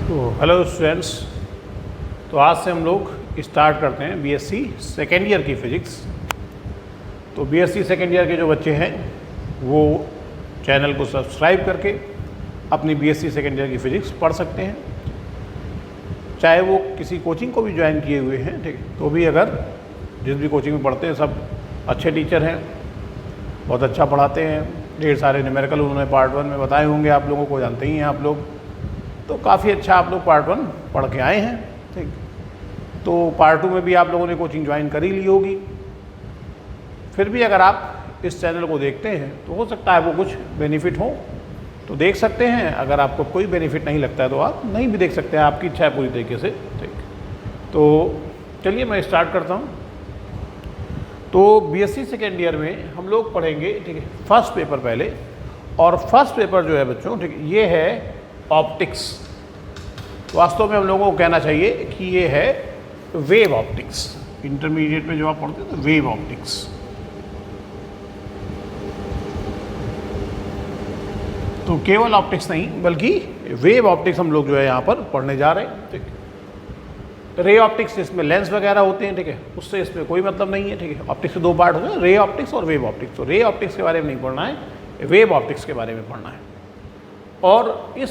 तो hello students, तो आज से हम लोग स्टार्ट करते हैं बीएससी सेकेंड ईयर की फ़िज़िक्स। तो बीएससी सेकेंड ईयर के जो बच्चे हैं वो चैनल को सब्सक्राइब करके अपनी बीएससी सेकेंड ईयर की फ़िज़िक्स पढ़ सकते हैं, चाहे वो किसी कोचिंग को भी ज्वाइन किए हुए हैं, ठीक है। तो भी अगर जिस भी कोचिंग में पढ़ते हैं सब अच्छे टीचर हैं, बहुत अच्छा पढ़ाते हैं, ढेर सारे न्यूमेरिकल उन्होंने पार्ट 1 में बताए होंगे, आप लोगों को जानते ही हैं आप लोग। तो काफ़ी अच्छा आप लोग पार्ट 1 पढ़ के आए हैं, ठीक। तो पार्ट 2 में भी आप लोगों ने कोचिंग ज्वाइन कर ही ली होगी। फिर भी अगर आप इस चैनल को देखते हैं तो हो सकता है वो कुछ बेनिफिट हो तो देख सकते हैं, अगर आपको कोई बेनिफिट नहीं लगता है तो आप नहीं भी देख सकते हैं, आपकी इच्छा है पूरी तरीके से, ठीक। तो चलिए मैं स्टार्ट करता हूँ। तो बीएससी सेकेंड ईयर में हम लोग पढ़ेंगे, ठीक है, फर्स्ट पेपर पहले। और फर्स्ट पेपर जो है बच्चों, ठीक, ये है ऑप्टिक्स। वास्तव में हम लोगों को कहना चाहिए कि ये है वेव ऑप्टिक्स। इंटरमीडिएट में जो आप पढ़ते हैं तो वेव ऑप्टिक्स। तो केवल ऑप्टिक्स नहीं बल्कि वेव ऑप्टिक्स हम लोग जो है यहाँ पर पढ़ने जा रहे हैं, ठीक। रे ऑप्टिक्स इसमें लेंस वगैरह होते हैं, ठीक है, उससे इसमें कोई मतलब नहीं है, ठीक है। ऑप्टिक्स के दो पार्ट होते हैं, रे ऑप्टिक्स और वेव ऑप्टिक्स। तो रे ऑप्टिक्स के बारे में नहीं पढ़ना है, वेव ऑप्टिक्स के बारे में पढ़ना है। और इस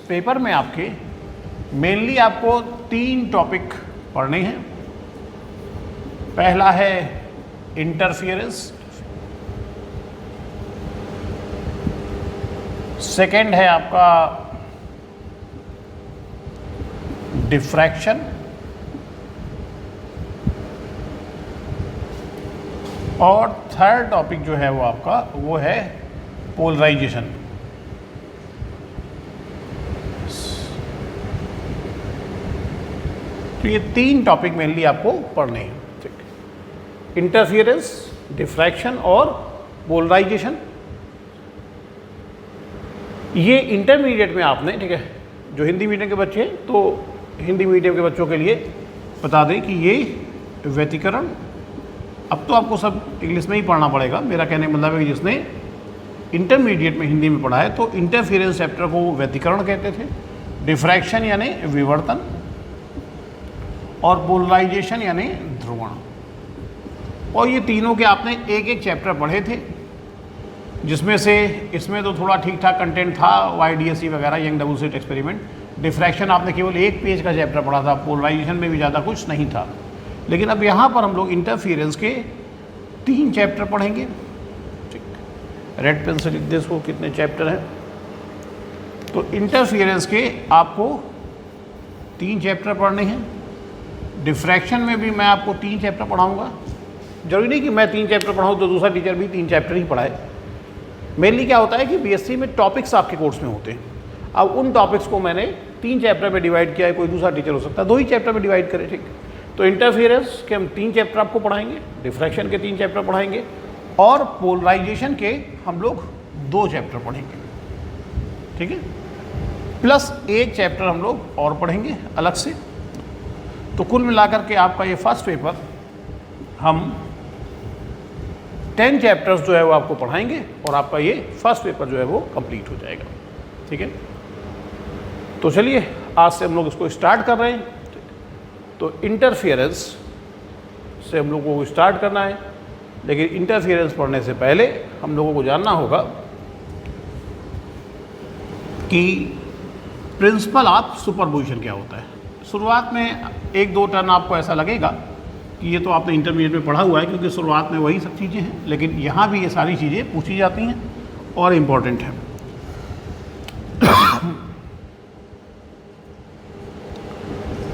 पेपर में आपके मेनली आपको 3 टॉपिक पढ़ने हैं। पहला है इंटरफियरेंस, सेकंड है आपका डिफ्रैक्शन, और थर्ड टॉपिक जो है वो आपका वो है पोलराइजेशन। तो ये 3 टॉपिक मेनली आपको पढ़ने हैं, ठीक। इंटरफियरेंस, डिफ्रैक्शन और पोलराइजेशन। ये इंटरमीडिएट में आपने, ठीक है, जो हिंदी मीडियम के बच्चे हैं तो हिंदी मीडियम के बच्चों के लिए बता दें कि ये व्यतिकरण, अब तो आपको सब इंग्लिश में ही पढ़ना पड़ेगा। मेरा कहने का मतलब है कि जिसने इंटरमीडिएट में हिंदी में पढ़ा है तो इंटरफियरेंस चैप्टर को वो व्यतिकरण कहते थे, डिफ्रैक्शन यानी विवर्तन, और पोलराइजेशन यानी ध्रुवण। और ये तीनों के आपने एक एक चैप्टर पढ़े थे, जिसमें से इसमें तो थोड़ा ठीक ठाक कंटेंट था, YDSE वगैरह, young double slit experiment. Diffraction आपने केवल 1 पेज का चैप्टर पढ़ा था, पोलराइजेशन में भी ज़्यादा कुछ नहीं था। लेकिन अब यहाँ पर हम लोग इंटरफियरेंस के 3 चैप्टर पढ़ेंगे, ठीक। रेड पेन से लिख दे इसको, कितने चैप्टर हैं। तो इंटरफियरेंस के आपको 3 चैप्टर पढ़ने हैं। डिफ्रैक्शन में भी मैं आपको 3 चैप्टर पढ़ाऊँगा। जरूरी नहीं कि मैं 3 चैप्टर पढ़ाऊँ तो दूसरा टीचर भी 3 चैप्टर ही पढ़ाए। मेनली क्या होता है कि बीएससी में टॉपिक्स आपके कोर्स में होते हैं। अब उन टॉपिक्स को मैंने 3 चैप्टर में डिवाइड किया है, कोई दूसरा टीचर हो सकता है 2 ही चैप्टर में डिवाइड करे, ठीक। तो इंटरफियरेंस के हम 3 चैप्टर आपको पढ़ाएंगे, डिफ्रैक्शन के 3 चैप्टर पढ़ाएंगे, और पोलराइजेशन के हम लोग 2 चैप्टर पढ़ेंगे, ठीक है। प्लस 1 चैप्टर हम लोग और पढ़ेंगे अलग से। तो कुल मिलाकर के आपका ये फर्स्ट पेपर हम 10 चैप्टर्स जो है वो आपको पढ़ाएंगे और आपका ये फर्स्ट पेपर जो है वो कंप्लीट हो जाएगा, ठीक है। तो चलिए आज से हम लोग इसको स्टार्ट कर रहे हैं। तो इंटरफियरेंस से हम लोगों को स्टार्ट करना है, लेकिन इंटरफियरेंस पढ़ने से पहले हम लोगों को जानना होगा कि प्रिंसिपल ऑफ सुपरपोजिशन क्या होता है। शुरुआत में 1-2 टर्न आपको ऐसा लगेगा कि ये तो आपने इंटरमीडिएट में पढ़ा हुआ है, क्योंकि शुरुआत में वही सब चीज़ें हैं, लेकिन यहाँ भी ये सारी चीज़ें पूछी जाती हैं और इम्पॉर्टेंट हैं।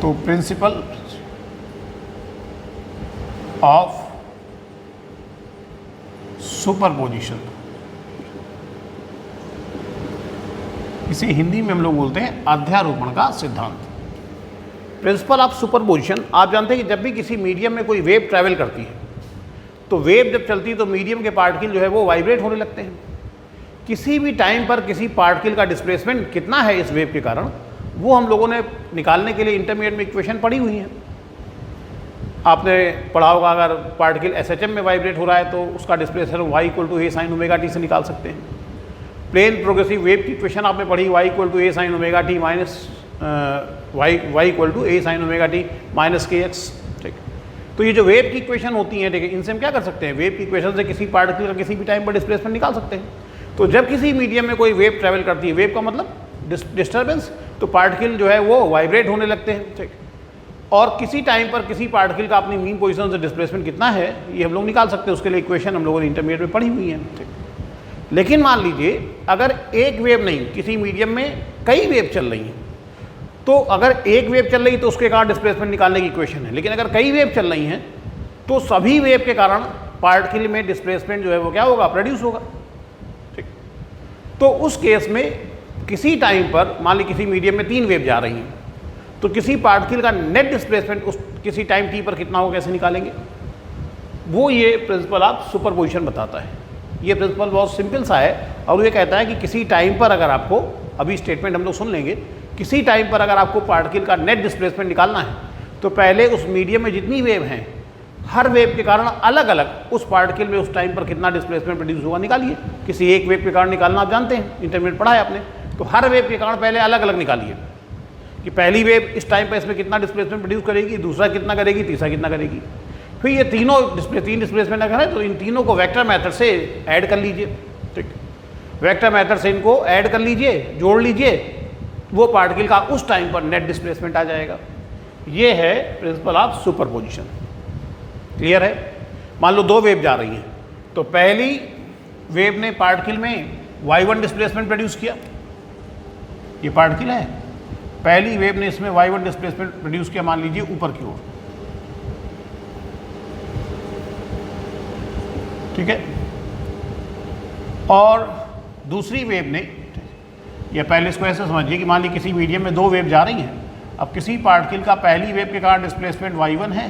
तो प्रिंसिपल ऑफ सुपरपोजिशन, इसे हिंदी में हम लोग बोलते हैं अध्यारोपण का सिद्धांत। प्रिंसिपल ऑफ सुपरपोजिशन, आप जानते हैं कि जब भी किसी मीडियम में कोई वेव ट्रैवल करती है तो वेव जब चलती है तो मीडियम के पार्टिकल जो है वो वाइब्रेट होने लगते हैं। किसी भी टाइम पर किसी पार्टिकल का डिस्प्लेसमेंट कितना है इस वेव के कारण, वो हम लोगों ने निकालने के लिए इंटरमीडिएट में इक्वेशन पढ़ी हुई है। आपने पढ़ा होगा, अगर पार्टिकल SHM में वाइब्रेट हो रहा है तो उसका displacement y = a sin ωt से निकाल सकते हैं। प्लेन प्रोग्रेसिव वेव की इक्वेशन आपने पढ़ी, y = a sin ωt - y equal to a sin omega t minus k x. ठीक, तो ये जो वेव की इक्वेशन होती है, ठीक है, इनसे हम क्या कर सकते हैं, वेव की इक्वेशन से किसी पार्टिकल का किसी भी टाइम पर डिस्प्लेसमेंट निकाल सकते हैं। तो जब किसी मीडियम में कोई वेव ट्रैवल करती है, वेव का मतलब डिस्टर्बेंस, तो पार्टिकल जो है वो वाइब्रेट होने लगते हैं। ठीक, और किसी टाइम पर किसी पार्टिकल का अपनी मीन पोजीशन से डिस्प्लेसमेंट कितना है ये हम लोग निकाल सकते हैं। उसके लिए इक्वेशन हम लोगों ने इंटरमीडिएट में पढ़ी हुई है। ठीक, लेकिन मान लीजिए अगर एक वेव नहीं, किसी मीडियम में कई वेव चल रही हैं, तो अगर एक वेव चल रही है तो उसके कारण डिस्प्लेसमेंट निकालने की इक्वेशन है। लेकिन अगर कई वेव चल रही हैं तो सभी वेव के कारण पार्टिकल में डिस्प्लेसमेंट जो है वो क्या होगा, प्रोड्यूस होगा। ठीक, तो उस केस में किसी टाइम पर मान ली किसी मीडियम में 3 वेव जा रही हैं, तो किसी पार्टिकल का नेट डिस्प्लेसमेंट उस किसी टाइम t पर कितना होगा, कैसे निकालेंगे, वो ये प्रिंसिपल ऑफ सुपरपोजिशन बताता है। ये प्रिंसिपल बहुत सिंपल सा है और ये कहता है कि किसी टाइम पर अगर आपको, अभी स्टेटमेंट हम लोग सुन लेंगे, किसी टाइम पर अगर आपको पार्टिकल का नेट डिस्प्लेसमेंट निकालना है तो पहले उस मीडियम में जितनी वेव हैं, हर वेव के कारण अलग अलग उस पार्टिकल में उस टाइम पर कितना डिस्प्लेसमेंट प्रोड्यूस होगा निकालिए। किसी एक वेव के कारण निकालना आप जानते हैं, इंटरमीडिएट पढ़ा है आपने, तो हर वेव के कारण पहले अलग अलग निकालिए कि पहली वेव इस टाइम पर इसमें कितना डिस्प्लेसमेंट प्रोड्यूस करेगी, दूसरा कितना करेगी, तीसरा कितना करेगी। फिर ये तीनों तीन डिस्प्लेसमेंट अगर है तो इन तीनों को वेक्टर मेथड से ऐड कर लीजिए। ठीक, वेक्टर मेथड से इनको ऐड कर लीजिए, जोड़ लीजिए, वो पार्टिकल का उस टाइम पर नेट डिस्प्लेसमेंट आ जाएगा। ये है प्रिंसिपल ऑफ सुपरपोजिशन। क्लियर है? मान लो 2 वेव जा रही हैं, तो पहली वेव ने पार्टिकल में y1 डिस्प्लेसमेंट प्रोड्यूस किया, ये पार्टिकल है, पहली वेव ने इसमें y1 डिस्प्लेसमेंट प्रोड्यूस किया, मान लीजिए ऊपर की ओर। ठीक है, और दूसरी वेव ने, या पहले इसको ऐसे समझिए कि मान लीजिए किसी मीडियम में 2 वेव जा रही हैं, अब किसी पार्टिकल का पहली वेव के कारण डिस्प्लेसमेंट y1 है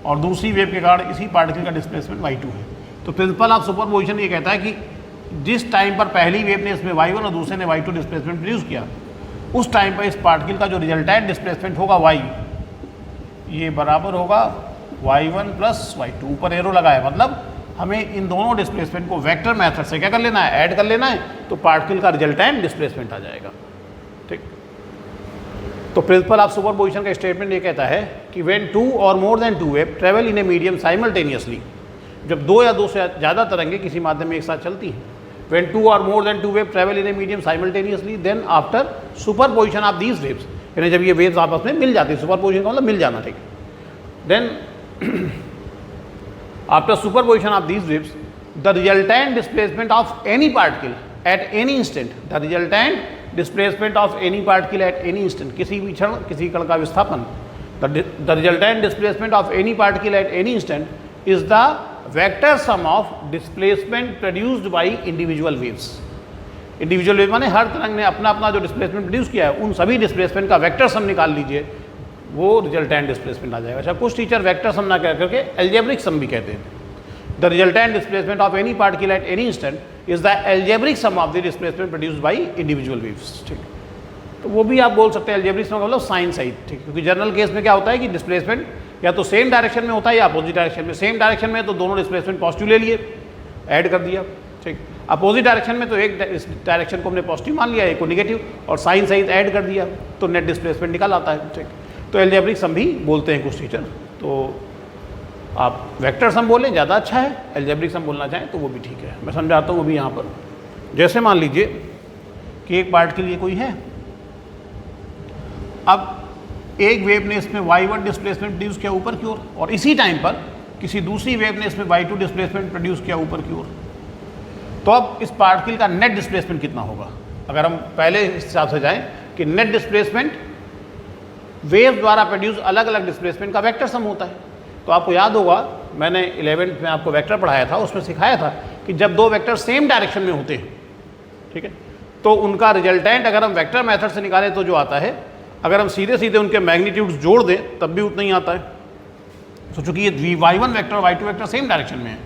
और दूसरी वेव के कारण इसी पार्टिकल का डिस्प्लेसमेंट y2 है। तो प्रिंसिपल ऑफ सुपरपोजिशन ये कहता है कि जिस टाइम पर पहली वेव ने इसमें y1 और दूसरे ने y2 डिस्प्लेसमेंट प्रोड्यूस किया, उस टाइम पर इस पार्टिकल का जो रिजल्टेंट डिस्प्लेसमेंट होगा y, ये बराबर होगा y1 प्लस y2। ऊपर एरो लगा है, मतलब हमें इन दोनों डिस्प्लेसमेंट को वेक्टर मेथड से क्या कर लेना है, ऐड कर लेना है, तो पार्टिकल का रिजल्टेंट डिस्प्लेसमेंट आ जाएगा। ठीक, तो प्रिंसिपल ऑफ सुपरपोजिशन का स्टेटमेंट ये कहता है कि व्हेन 2 और more than 2 wave travel in a medium simultaneously, जब 2 या 2 से ज़्यादा तरंगें किसी माध्यम में एक साथ चलती हैं, व्हेन 2 और more than 2 wave travel in a medium simultaneously, then after superposition of these waves, यानी जब ये वेव्स आपस में मिल जाती है, सुपरपोजिशन का मतलब मिल जाना। ठीक, then after superposition of these waves, the resultant displacement of any particle at any instant, the resultant displacement of any particle at any instant, किसी भी क्षण किसी कण का विस्थापन, the resultant displacement of any particle at any instant is the vector sum of displacement produced by individual waves। Individual wave माने हर तरंग ने अपना अपना जो डिस्प्लेसमेंट प्रोड्यूस किया है, उन सभी डिस्प्लेसमेंट का वेक्टर सम निकाल लीजिए, वो रिजल्टेंट डिस्प्लेसमेंट आ जाएगा। अच्छा, कुछ टीचर वेक्टर सम ना कह करके एल्जेब्रिक सम भी कहते हैं। The resultant displacement of any particle at any instant is the algebraic sum of the displacement produced by individual waves. ठीक, तो वो भी आप बोल सकते हैं एल्जेब्रिक सम का मतलब साइन साइड। ठीक, क्योंकि जनरल केस में क्या होता है कि डिस्प्लेसमेंट या तो सेम डायरेक्शन में होता है या अपोजिट डायरेक्शन में। सेम डायरेक्शन में तो दोनों डिस्प्लेसमेंट पॉजिटिव ले लिए, ऐड कर दिया। ठीक, अपोजिट डायरेक्शन में तो एक डायरेक्शन को हमने पॉजिटिव मान लिया, एक को निगेटिव, और साइन सहित ऐड कर दिया, तो नेट डिस्प्लेसमेंट निकाल आता है। ठीक, तो एल्जेब्रिक सम भी बोलते हैं कुछ टीचर, तो आप वेक्टर सम बोलें ज़्यादा अच्छा है, एल्जेब्रिक सम बोलना चाहें तो वो भी ठीक है। मैं समझाता हूँ वो भी यहाँ पर। जैसे मान लीजिए कि एक पार्टिकल ये कोई है, अब एक वेव ने इसमें y1 डिस्प्लेसमेंट प्रोड्यूस किया ऊपर की ओर, और इसी टाइम पर किसी दूसरी वेव ने इसमें y2 डिस्प्लेसमेंट प्रोड्यूस किया ऊपर की ओर। तो अब इस पार्टिकल का नेट डिस्प्लेसमेंट कितना होगा? अगर हम पहले इस हिसाब से जाएं कि नेट डिस्प्लेसमेंट वेव द्वारा प्रोड्यूस अलग अलग डिस्प्लेसमेंट का वेक्टर सम होता है। तो आपको याद होगा मैंने 11th में आपको वेक्टर पढ़ाया था, उसमें सिखाया था कि जब 2 वेक्टर सेम डायरेक्शन में होते हैं, ठीक है, तो उनका रिजल्टेंट अगर हम वेक्टर मेथड से निकालें तो जो आता है, अगर हम सीधे सीधे उनके मैग्नीट्यूड्स जोड़ दें तब भी उतना ही आता है। तो चूँकि ये y1 वेक्टर और y2 वेक्टर सेम डायरेक्शन में है,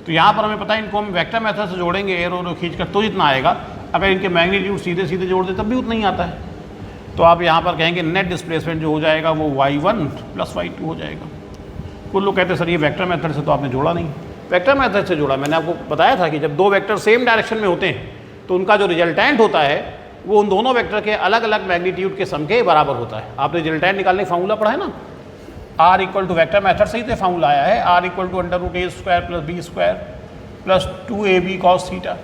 तो यहाँ पर हमें पता है इनको हम वेक्टर मेथड से जोड़ेंगे, एरो खींच कर, तो जितना आएगा। अगर इनके मैग्नीट्यूड सीधे सीधे जोड़ दें तब भी उतना ही आता है। तो आप यहाँ पर कहेंगे नेट डिस्प्लेसमेंट जो हो जाएगा वो y1 प्लस y2 हो जाएगा। कुछ लोग कहते हैं सर ये वेक्टर मेथड से तो आपने जोड़ा नहीं। वेक्टर मेथड से जोड़ा, मैंने आपको बताया था कि जब 2 वेक्टर सेम डायरेक्शन में होते हैं तो उनका जो रिजल्टेंट होता है वो उन दोनों वेक्टर के अलग अलग मैग्नीट्यूड के सम के बराबर होता है। आपने रिजल्टेंट निकालने का फार्मूला पढ़ा है ना, R equal to vector method से ही तो फार्मूला आया है, R equal to under root A square plus B square plus 2ab cos theta.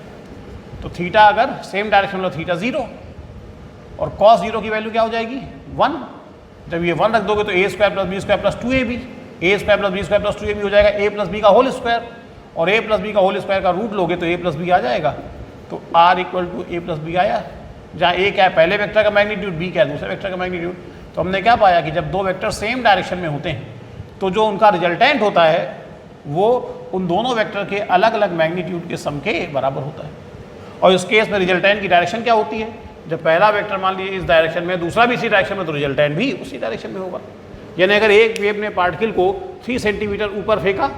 तो थीटा अगर सेम डायरेक्शन में थीटा 0 और कॉस 0 की वैल्यू क्या हो जाएगी 1। जब ये 1 रख दोगे तो A square plus B square plus 2ab, A square plus B square plus 2ab हो जाएगा ए प्लस बी का होल स्क्वायर, और ए प्लस बी का होल स्क्वायर का रूट लोगे तो ए प्लस बी आ जाएगा। तो R equal to A plus B आया, जहाँ ए क्या है पहले वेक्टर का मैग्नीट्यूड, बी क्या है दूसरे वेक्टर का मैग्नीट्यूड। तो हमने क्या पाया कि जब दो वेक्टर सेम डायरेक्शन में होते हैं तो जो उनका रिजल्टेंट होता है वो उन दोनों वेक्टर के अलग अलग मैग्नीट्यूड के सम के बराबर होता है। और इस केस में रिजल्टेंट की डायरेक्शन क्या होती है, जब पहला वेक्टर मान लीजिए इस डायरेक्शन में, दूसरा भी इसी डायरेक्शन में, तो रिजल्टेंट भी उसी डायरेक्शन में होगा। यानी अगर एक वेव ने पार्टिकल को 3 सेंटीमीटर ऊपर फेंका,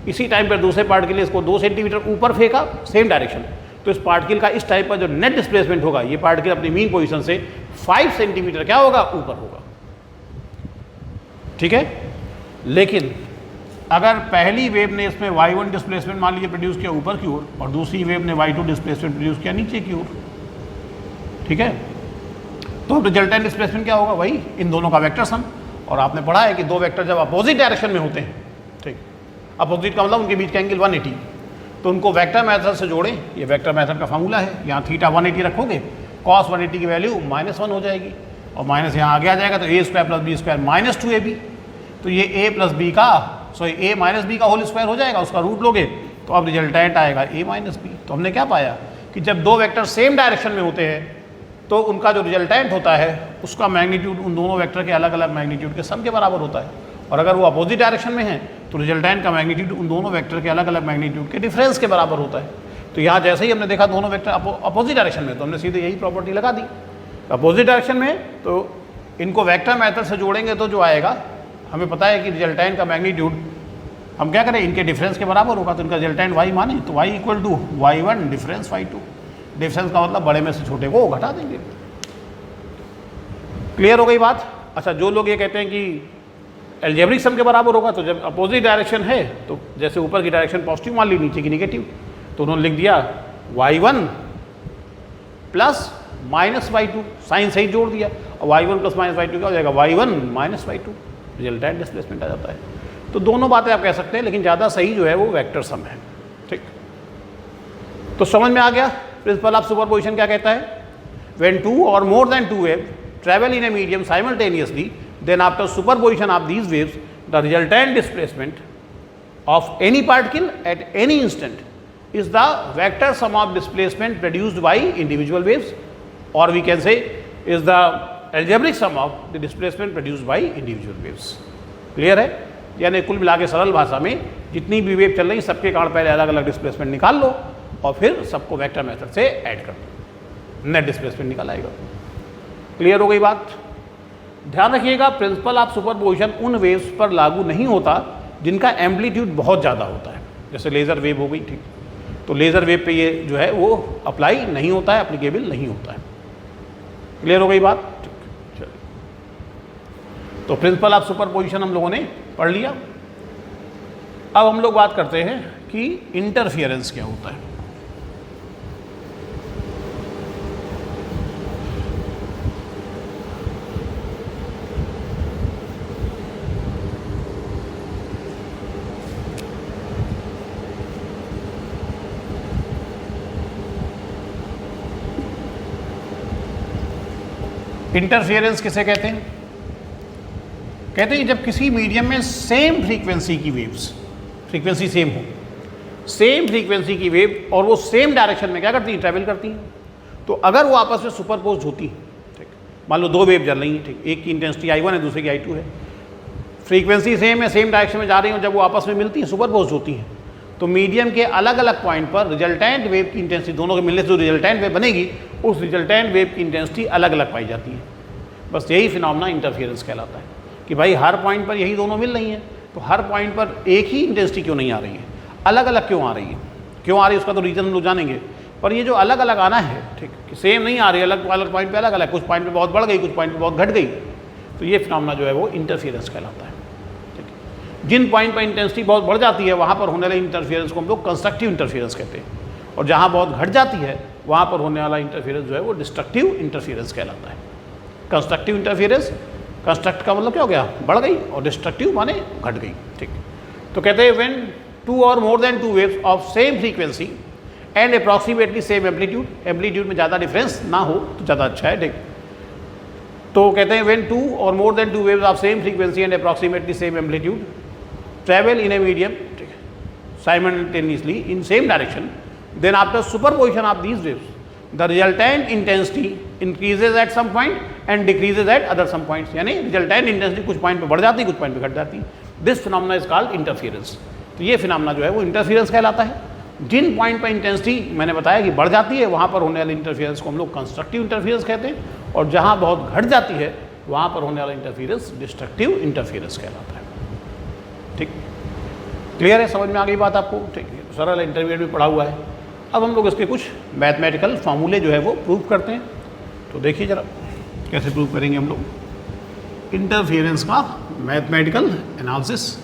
इसी टाइम पर दूसरे पार्टिकल ने इसको 2 सेंटीमीटर ऊपर फेंका सेम डायरेक्शन, तो इस पार्टिकल का इस टाइम पर जो नेट डिस्प्लेसमेंट होगा, ये पार्टिकल अपनी मीन पोजीशन से 5 सेंटीमीटर क्या होगा ऊपर होगा। ठीक है, लेकिन अगर पहली वेव ने इसमें y1 डिस्प्लेसमेंट मान लीजिए प्रोड्यूस किया ऊपर की ओर, और दूसरी वेव ने y2 डिस्प्लेसमेंट प्रोड्यूस किया नीचे की ओर, ठीक है, तो अब रिजल्टेंट डिस्प्लेसमेंट क्या होगा, वही इन दोनों का वेक्टर सम। और आपने पढ़ा है कि दो वेक्टर जब अपोजिट डायरेक्शन में होते हैं, ठीक, अपोजिट का मतलब उनके बीच का एंगल 180, तो उनको वेक्टर मेथड से जोड़ें। ये वेक्टर मेथड का फार्मूला है, यहाँ थीटा 180 रखोगे, कॉस 180 की वैल्यू -1 हो जाएगी, और माइनस यहाँ आगे आ जाएगा तो A square plus B square minus 2ab, तो ये ए प्लस बी का ए माइनस बी का होल स्क्वायर हो जाएगा, उसका रूट लोगे तो अब रिजल्टेंट आएगा ए माइनस बी। तो हमने क्या पाया कि जब दो वेक्टर सेम डायरेक्शन में होते हैं तो उनका जो रिजल्टेंट होता है उसका मैग्नीट्यूड उन दोनों वेक्टर के अलग अलग मैग्नीट्यूड के सम के बराबर होता है, और अगर वो अपोजिट डायरेक्शन में है तो रिजल्टेंट का मैग्नीट्यूड उन दोनों वेक्टर के अलग अलग मैग्नीट्यूड के डिफरेंस के बराबर होता है। तो यहाँ जैसे ही हमने देखा दोनों वेक्टर अपोजिट डायरेक्शन में, तो हमने सीधे यही प्रॉपर्टी लगा दी। अपोजिट डायरेक्शन में तो इनको वेक्टर मेथड से जोड़ेंगे तो जो आएगा, हमें पता है कि रिजल्टेंट का मैग्नीट्यूड हम क्या करें, इनके डिफरेंस के बराबर होगा, तो इनका रिजल्टेंट y माने तो y equal to y1 difference y2। Difference का मतलब बड़े में से छोटे को घटा देंगे। क्लियर हो गई बात। अच्छा, जो लोग ये कहते हैं कि एल्जेब्रिक सम के बराबर होगा, तो जब अपोजिट डायरेक्शन है तो जैसे ऊपर की डायरेक्शन पॉजिटिव मान ली, नीचे की निगेटिव, तो उन्होंने लिख दिया y1 plus minus y2, sign सही जोड़ दिया, और y1 प्लस माइनस y2 क्या हो जाएगा y1 minus y2, resultant displacement आ जाता है। तो दोनों बातें आप कह सकते हैं, लेकिन ज़्यादा सही जो है वो वेक्टर सम है। ठीक, तो समझ में आ गया प्रिंसिपल ऑफ सुपरपोजिशन क्या कहता है। When 2 or more than 2 waves travel in a medium simultaneously, then after superposition of these waves, the resultant displacement of any particle at any instant is the vector sum of displacement produced by individual waves, or we can say is the algebraic sum of the displacement produced by individual waves। Clear है, यानी कुल मिला के सरल भाषा में जितनी भी वेव चल रही सबके कारण पहले अलग अलग डिस्प्लेसमेंट निकाल लो और फिर सबको वेक्टर मेथड से ऐड कर दो, नेट डिस्प्लेसमेंट निकल आएगा। क्लियर हो गई बात। ध्यान रखिएगा, प्रिंसिपल ऑफ सुपरपोजिशन उन वेव्स पर लागू नहीं होता जिनका एम्पलीट्यूड बहुत ज़्यादा होता है, जैसे लेज़र वेव हो गई, ठीक, तो लेज़र वेव पे ये जो है वो अप्लाई नहीं होता है, एप्लीकेबल नहीं होता है। क्लियर हो गई बात। चलिए, तो प्रिंसिपल ऑफ सुपरपोजिशन हम लोगों ने पढ़ लिया। अब हम लोग बात करते हैं कि इंटरफियरेंस क्या होता है। इंटरफियरेंस किसे कहते हैं? कहते हैं जब किसी मीडियम में सेम फ्रीक्वेंसी की वेव्स, फ्रीक्वेंसी सेम हो, सेम फ्रीक्वेंसी की वेव और वो सेम डायरेक्शन में क्या करती हैं, ट्रैवल करती हैं, तो अगर वो आपस में सुपरपोज होती हैं, ठीक, मान लो दो वेव चल रही हैं, ठीक, एक की इंटेंसिटी I1 है, दूसरे की I2 है, फ्रीक्वेंसी सेम है, सेम डायरेक्शन में जा रही हैं, जब वो आपस में मिलती हैं, सुपरपोज होती हैं, तो मीडियम के अलग अलग पॉइंट पर रिजल्टेंट वेव की इंटेंसिटी, दोनों के मिलने से जो रिजल्टेंट वेव बनेगी उस रिजल्टेंट वेव की इंटेंसिटी अलग अलग पाई जाती है। बस यही फिनोमेना इंटरफियरेंस कहलाता है कि भाई हर पॉइंट पर यही दोनों मिल रही हैं, तो हर पॉइंट पर एक ही इंटेंसिटी क्यों नहीं आ रही है, अलग अलग क्यों आ रही है, क्यों आ रही है उसका तो रीज़न हम लोग जानेंगे, पर ये जो अलग अलग आना है, ठीक, कि सेम नहीं आ रही, अलग अलग पॉइंट पे अलग अलग, कुछ पॉइंट पे बहुत बढ़ गई, कुछ पॉइंट पे बहुत घट गई, तो ये फिनोमेना जो है वो इंटरफियरेंस कहलाता है। जिन पॉइंट पर इंटेंसिटी बहुत बढ़ जाती है वहाँ पर होने वाली इंटरफियरेंस को हम लोग कंस्ट्रक्टिव इंटरफियरेंस कहते हैं, और जहाँ बहुत घट जाती है वहाँ पर होने वाला इंटरफेरेंस जो है वो डिस्ट्रक्टिव इंटरफेरेंस कहलाता है। कंस्ट्रक्टिव इंटरफेरेंस, कंस्ट्रक्ट का मतलब क्या हो गया, बढ़ गई, और डिस्ट्रक्टिव माने घट गई। ठीक, तो कहते हैं व्हेन टू और more then two waves of same frequency and approximately same amplitude, amplitude में ज़्यादा डिफरेंस ना हो तो ज़्यादा अच्छा है। ठीक, तो कहते हैं व्हेन टू और more then two waves of same frequency and approximately same amplitude travel in a medium simultaneously in same direction, then after superposition of these waves, the resultant intensity increases at some point and decreases at other some points. यानी resultant intensity कुछ point पे बढ़ जाती है, कुछ point पे घट जाती है। This phenomena is called interference. तो ये फिनोमेना जो है वो इंटरफियरेंस कहलाता है। जिन पॉइंट पर इंटेंसिटी मैंने बताया कि बढ़ जाती है, वहाँ पर होने वाले इंटरफियरेंस को हम लोग कंस्ट्रक्टिव इंटरफियरेंस कहते हैं, और जहाँ बहुत घट जाती है वहाँ पर होने वाला इंटरफियरेंस डिस्ट्रक्टिव इंटरफियरेंस कहलाता है। ठीक, क्लियर है, समझ में आ गई बात आपको? ठीक है, सरल इंटरमीडिएट में पढ़ा हुआ है। अब हम लोग इसके कुछ मैथमेटिकल फार्मूले जो है वो प्रूव करते हैं। तो देखिए जरा कैसे प्रूव करेंगे हम लोग इंटरफेरेंस का मैथमेटिकल एनालिसिस,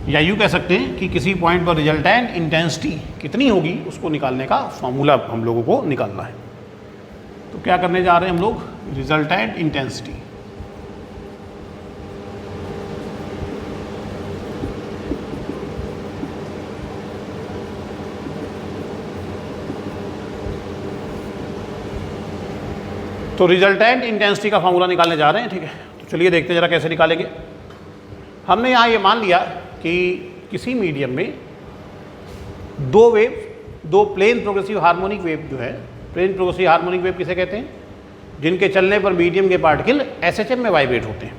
या यूँ कह सकते हैं कि किसी पॉइंट पर रिजल्टेंट इंटेंसिटी कितनी होगी उसको निकालने का फार्मूला हम लोगों को निकालना है। तो क्या करने जा रहे हैं हम लोग, रिजल्टेंट इंटेंसिटी। तो रिजल्टेंट इंटेंसिटी का फार्मूला निकालने जा रहे हैं। ठीक है, तो चलिए देखते हैं जरा कैसे निकालेंगे। हमने यहाँ ये मान लिया कि किसी मीडियम में दो वेव, दो प्लेन प्रोग्रेसिव हार्मोनिक वेव जो है, प्लेन प्रोग्रेसिव हार्मोनिक वेव किसे कहते हैं, जिनके चलने पर मीडियम के पार्टिकल एसएचएम में वाइब्रेट होते हैं।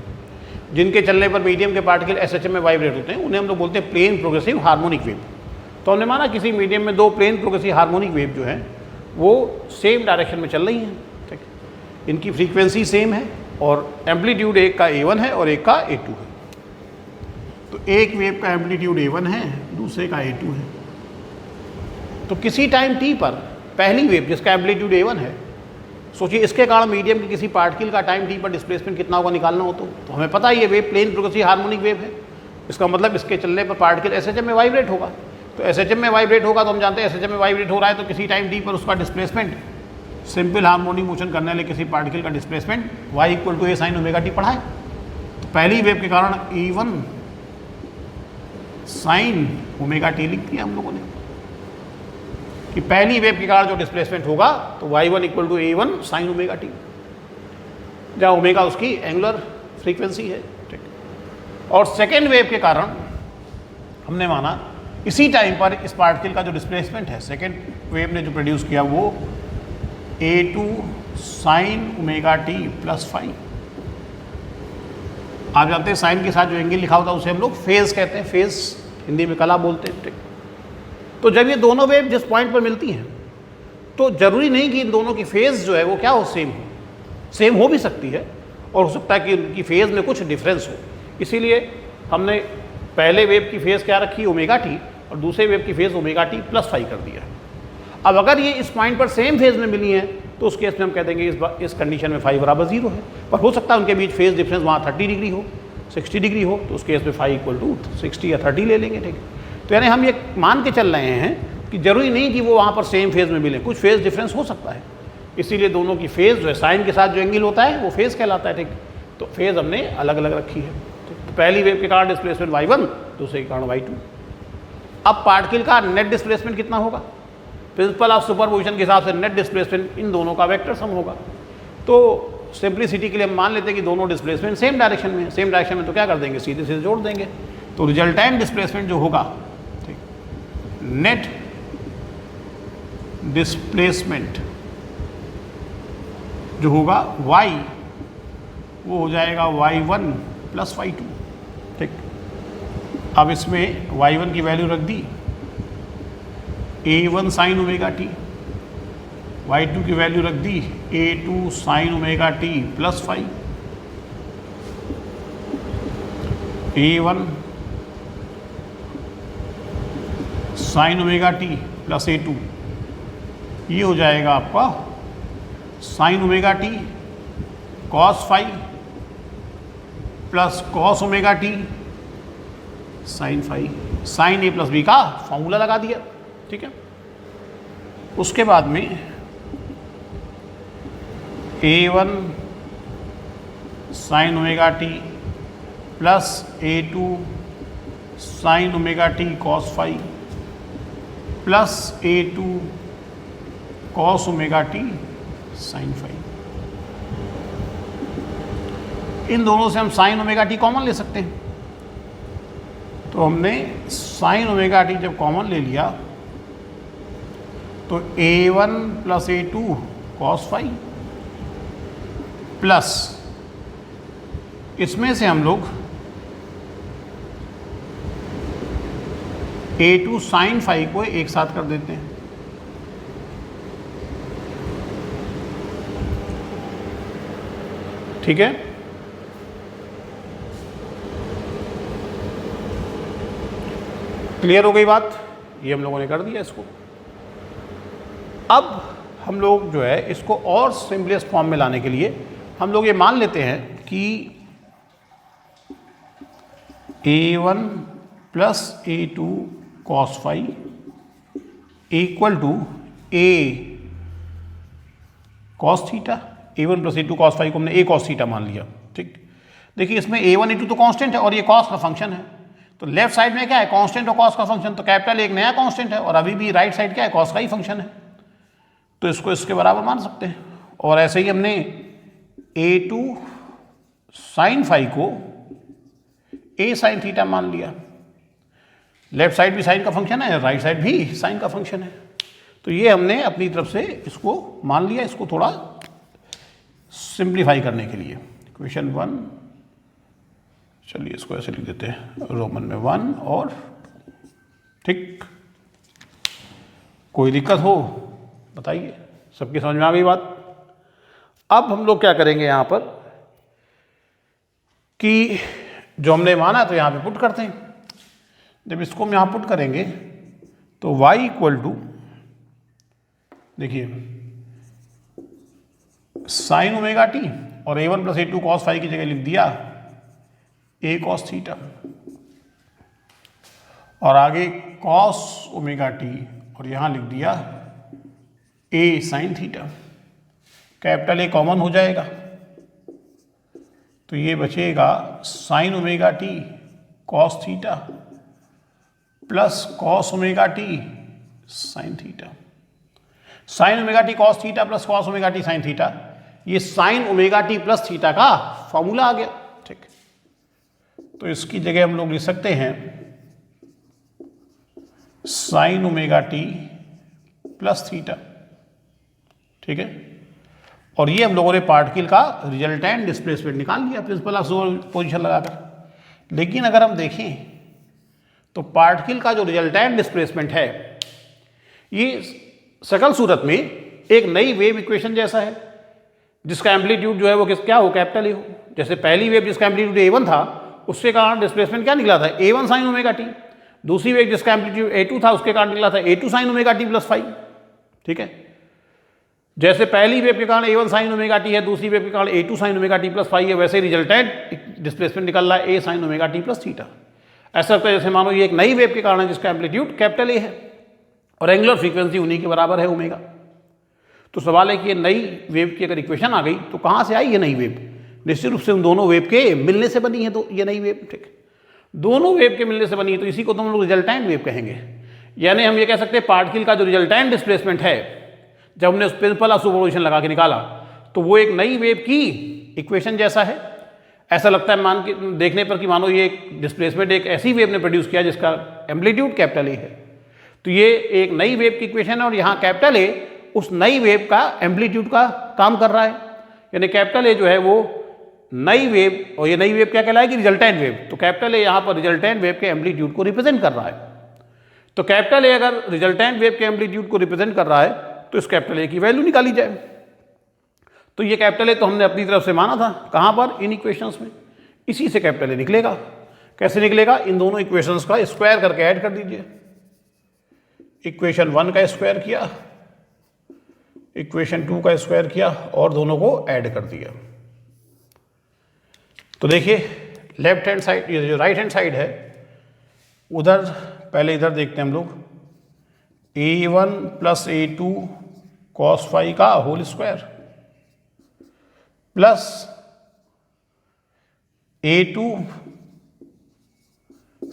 जिनके चलने पर मीडियम के पार्टिकल एसएचएम में वाइब्रेट होते हैं उन्हें हम लोग बोलते हैं प्लेन प्रोग्रेसिव हार्मोनिक वेव। तो हमने माना किसी मीडियम में दो प्लेन प्रोग्रेसिव हार्मोनिक वेव जो है वो सेम डायरेक्शन में चल रही हैं। ठीक, इनकी फ्रीक्वेंसी सेम है और एम्पलीट्यूड एक का A1 है और एक का A2 है। तो एक वेव का एम्पलीट्यूड A1 है, दूसरे का A2 है। तो किसी टाइम t पर पहली वेव जिसका एम्पलीट्यूड A1 है, सोचिए इसके कारण मीडियम के किसी पार्टिकल का टाइम t पर डिस्प्लेसमेंट कितना होगा निकालना हो तो हमें पता है ये wave plane progressive harmonic wave है। इसका मतलब इसके चलने पर पार्टिकल एसएचएम में वाइब्रेट होगा। तो एसएचएम में वाइब्रेट होगा तो हम जानते हैं एसएचएम में वाइब्रेट हो रहा है तो किसी टाइम t पर उसका डिस्प्लेसमेंट, सिंपल हार्मोनिक मोशन करने वाले किसी पार्टिकल का displacement y equal to a sine omega t पढ़ा है। तो पहली वेव के कारण A1 साइन ओमेगा t लिख दिया हम लोगों ने कि पहली वेव के कारण जो डिस्प्लेसमेंट होगा तो y1 equal to A1 sine omega t, जहाँ ओमेगा उसकी एंगुलर फ्रीक्वेंसी है। ठीक, और सेकेंड वेव के कारण हमने माना इसी टाइम पर इस पार्टिकल का जो डिस्प्लेसमेंट है सेकेंड वेव ने जो प्रोड्यूस किया वो A2 sine omega t plus five. आप जानते हैं साइन के साथ जो एंगल लिखा होता है उसे हम लोग फेज कहते हैं, फेज हिंदी में कला बोलते हैं। ठीक, तो जब ये दोनों वेव जिस पॉइंट पर मिलती हैं तो जरूरी नहीं कि इन दोनों की फेज जो है वो क्या हो, सेम हो भी सकती है और हो सकता है कि उनकी फेज में कुछ डिफरेंस हो। इसीलिए हमने पहले वेव की फेज क्या रखी, ओमेगा टी, और दूसरे वेव की phase omega T plus five कर दिया है। अब अगर ये इस पॉइंट पर सेम फेज में मिली हैं तो उस केस में हम कह देंगे इस कंडीशन में फाइव बराबर 0 है। पर हो सकता है उनके बीच फेज डिफरेंस वहाँ 30 डिग्री हो, 60 डिग्री हो, तो उस केस में फाइव इक्वल टू 60 या 30 ले लेंगे। ठीक, तो यानी हम ये मान के चल रहे हैं कि जरूरी नहीं कि वो वहाँ पर सेम फेज में मिले, कुछ फेज डिफरेंस हो सकता है। इसीलिए दोनों की फेज जो है साइन के साथ जो एंगल होता है वो फेज कहलाता है। ठीक, तो फेज हमने अलग अलग रखी है। तो पहली वेव के कारण डिस्प्लेसमेंट y1, दूसरे के कारण y2। अब पार्टिकल का नेट डिस्प्लेसमेंट कितना होगा, प्रिंसिपल ऑफ सुपरपोजिशन के हिसाब से नेट डिस्प्लेसमेंट इन दोनों का वेक्टर सम होगा। तो सिंप्लिसिटी के लिए हम मान लेते हैं कि दोनों डिस्प्लेसमेंट सेम डायरेक्शन में, सेम डायरेक्शन में तो क्या कर देंगे, सीधे सीधे जोड़ देंगे। तो रिजल्टेंट डिस्प्लेसमेंट जो होगा, ठीक, नेट डिस्प्लेसमेंट जो होगा y, वो हो जाएगा y1 प्लस y2। ठीक, अब इसमें y1 की वैल्यू रख दी A1 sine omega T, y2 की वैल्यू रख दी A2 sine omega T plus five. A1 sine omega T plus A2, ये हो जाएगा आपका sine omega T cos five plus cos omega T sine five. Sine A plus B का formula लगा दिया। ठीक है, उसके बाद में A1 sine omega T plus A2 sine omega T cos phi plus A2 cos omega T sine phi. इन दोनों से हम साइन ओमेगा टी कॉमन ले सकते हैं। तो हमने साइन ओमेगा टी जब कॉमन ले लिया तो A1 plus A2 cos phi plus इसमें से हम लोग A2 साइन फाई को एक साथ कर देते हैं। ठीक है, क्लियर हो गई बात? ये हम लोगों ने कर दिया इसको। अब हम लोग जो है इसको और सिंपलेस्ट फॉर्म में लाने के लिए हम लोग ये मान लेते हैं कि A1 plus A2 cos phi equal to A cos theta. A1 plus A2 cos phi को हमने A कॉस थीटा मान लिया। ठीक, देखिए इसमें A1 A2 तो कांस्टेंट है और ये कॉस का फंक्शन है, तो लेफ्ट साइड में क्या है, कांस्टेंट और कॉस का फंक्शन, तो कैपिटल एक नया कांस्टेंट है और अभी भी राइट साइड क्या है, कॉस का ही फंक्शन है, तो इसको इसके बराबर मान सकते हैं। और ऐसे ही हमने A2 साइन फाई को A साइन थीटा मान लिया। लेफ्ट साइड भी साइन का फंक्शन है, राइट साइड भी साइन का फंक्शन है, तो ये हमने अपनी तरफ से इसको मान लिया। इसको थोड़ा सिंप्लीफाई करने के लिए इक्वेशन 1, चलिए इसको ऐसे लिख देते हैं रोमन में 1 और 2। ठीक, कोई दिक्कत हो बताइए, सबकी समझ में आ गई बात? अब हम लोग क्या करेंगे यहाँ पर कि जो हमने माना तो यहाँ पे पुट करते हैं। जब इसको हम यहाँ पुट करेंगे तो y इक्वल टू, देखिए साइन ओमेगा टी और A1 plus A2 cos phi की जगह लिख दिया A कॉस थीटा और आगे कॉस ओमेगा टी और यहाँ लिख दिया A sine theta. Capital A common हो जाएगा तो ये बचेगा sine omega T cos theta plus cos omega T sine theta. Sine omega T cos theta plus cos omega T sine theta, ये sine omega T plus theta का formula आ गया। ठीक, तो इसकी जगह हम लोग लिख सकते हैं sign omega T plus theta. ठीक है, और ये हम लोगों ने पार्टिकल का रिजल्टेंट डिस्प्लेसमेंट निकाल लिया प्रिंसिपल ऑफ सुपरपोजिशन लगाकर। लेकिन अगर हम देखें तो पार्टिकल का जो रिजल्टेंट डिस्प्लेसमेंट है ये सकल सूरत में एक नई वेव इक्वेशन जैसा है जिसका एम्पलीट्यूड जो है वो क्या हो, कैपिटल ए हो। जैसे पहली वेव जिसका एम्पलीट्यूड A1 था उसके कारण डिस्प्लेसमेंट क्या निकला था, A1 साइन ओमेगा टी। दूसरी वेव जिसका एम्पलीट्यूड A2 था उसके कारण निकला था A2 sine omega T plus phi. ठीक है, जैसे पहली वेव के कारण A1 साइन ओमेगा टी है, दूसरी वेव के कारण A2 sine omega T plus phi है, वैसे रिजल्टेंट डिस्प्लेसमेंट निकल रहा है A sine omega T plus theta. ऐसा लगता है जैसे मानो ये एक नई वेव के कारण है जिसका एम्पलीट्यूड कैपिटल ए है और एंगुलर फ्रीक्वेंसी उन्हीं के बराबर है ओमेगा। तो सवाल है कि ये नई वेव की अगर इक्वेशन आ गई तो कहाँ से आई ये नई वेव? निश्चित रूप से उन दोनों वेव के मिलने से बनी है तो ये नई वेव। ठीक, दोनों वेव के मिलने से बनी है तो इसी को तो हम लोग रिजल्टेंट वेव कहेंगे। यानी हम ये कह सकते हैं पार्टिकल का जो रिजल्टेंट डिस्प्लेसमेंट है जब हमने उस प्रिंसिपल ऑफ सुपरपोजिशन लगा के निकाला तो वो एक नई वेव की इक्वेशन जैसा है। ऐसा लगता है मान के देखने पर कि मानो ये एक डिस्प्लेसमेंट एक ऐसी वेव ने प्रोड्यूस किया जिसका एम्पलीट्यूड कैपिटल ए है, तो ये एक नई वेव की इक्वेशन है और यहाँ कैपिटल ए उस नई वेव का एम्पलीट्यूड का काम कर रहा है। यानी कैपिटल ए जो है वो नई वेव, और ये नई वेव क्या कहलाएगी, रिजल्टेंट वेव। तो कैपिटल ए यहाँ पर रिजल्टेंट वेव के एम्पलीट्यूड को रिप्रेजेंट कर रहा है। तो कैपिटल ए अगर रिजल्टेंट वेव के एम्पलीट्यूड को रिप्रेजेंट कर रहा है तो इस कैपिटल ए की वैल्यू निकाली जाए। तो ये कैपिटल ए तो हमने अपनी तरफ से माना था, कहाँ पर, इन इक्वेशंस में। इसी से कैपिटल ए निकलेगा। कैसे निकलेगा? इन दोनों इक्वेशंस का स्क्वायर करके ऐड कर दीजिए। इक्वेशन 1 का स्क्वायर किया, इक्वेशन 2 का स्क्वायर किया और दोनों को ऐड कर दिया। तो देखिए लेफ्ट हैंड साइड, ये जो राइट हैंड साइड है उधर, पहले इधर देखते हैं हम लोग। A1 plus A2 cos phi का whole square plus A2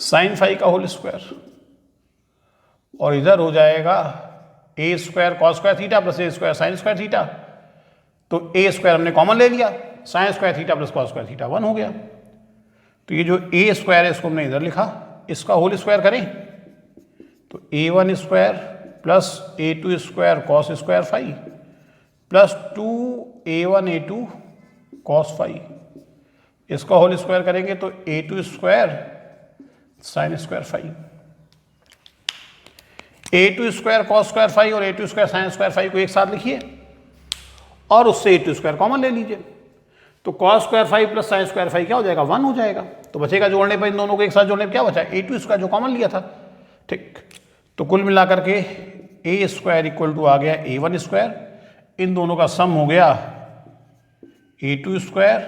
sine phi का होल स्क्वायर, और इधर हो जाएगा A square cos square theta plus A square sine square theta. तो ए स्क्वायर हमने कॉमन ले लिया, sine square theta plus cos square theta 1 हो गया। तो ये जो ए स्क्वायर है इसको हमने इधर लिखा, इसका होल स्क्वायर करें तो A1 square plus A2 square cos square phi plus 2A1 A2 cos phi, इसका होल स्क्वायर करेंगे तो A2 square sine square phi. A2 square cos square phi और A2 square sine square phi को एक साथ लिखिए और उससे A2 स्क्वायर कॉमन ले लीजिए। तो cos square phi plus sine square phi क्या हो जाएगा 1 हो जाएगा। तो बचेगा जोड़ने पर, इन दोनों को एक साथ जोड़ने पर क्या बचा A2 स्क्वायर जो कॉमन लिया था। ठीक, तो कुल मिलाकर के ए स्क्वायर इक्वल टू आ गया A1 स्क्वायर, इन दोनों का सम हो गया A2 square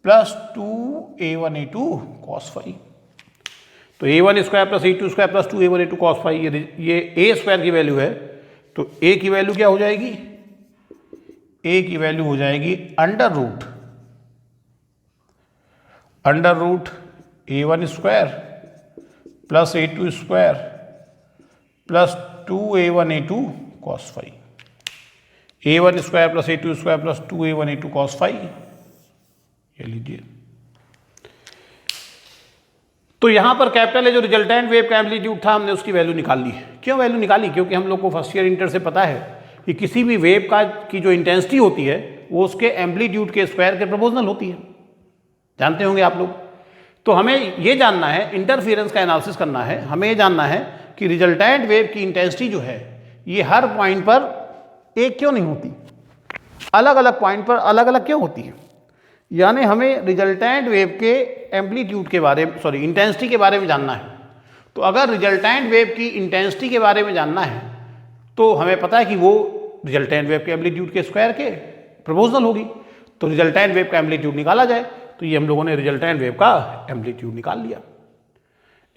plus 2A1 A2 cos phi. तो A1 square plus A2 square plus 2A1 A2 cos phi, ये ए स्क्वायर की वैल्यू है। तो ए की वैल्यू क्या हो जाएगी, ए की वैल्यू हो जाएगी under root A1 square plus A2 square plus 2A1 A2 cos phi. A1 square plus A2 square plus 2A1 A2 cos phi, ये लीजिए। तो यहां पर कैपिटल है जो रिजल्टेंट वेव का एम्पलीट्यूड था, हमने उसकी वैल्यू निकाल ली है। क्यों वैल्यू निकाली, क्योंकि हम लोग को फर्स्ट ईयर इंटर से पता है कि किसी भी वेव की जो इंटेंसिटी होती है वो उसके एम्पलीट्यूड के स्क्वायर के प्रोपोर्शनल होती है, जानते होंगे आप लोग। तो हमें ये जानना है, इंटरफेरेंस का एनालिसिस करना है, हमें ये जानना है कि रिजल्टेंट वेव की इंटेंसिटी जो है ये हर पॉइंट पर एक क्यों नहीं होती, अलग अलग पॉइंट पर अलग अलग क्यों होती है। यानी हमें रिजल्टेंट वेव के एम्पलीट्यूड के बारे में, सॉरी इंटेंसिटी के बारे में जानना है। तो अगर रिजल्टेंट वेव की इंटेंसिटी के बारे में जानना है तो हमें पता है कि वो रिजल्टेंट वेव के एम्पलीट्यूड के स्क्वायर के प्रोपोर्शनल होगी। तो रिजल्टेंट वेव का एम्पलीट्यूड निकाला जाए, तो ये हम लोगों ने रिजल्टेंट वेव का एम्पलीट्यूड निकाल लिया।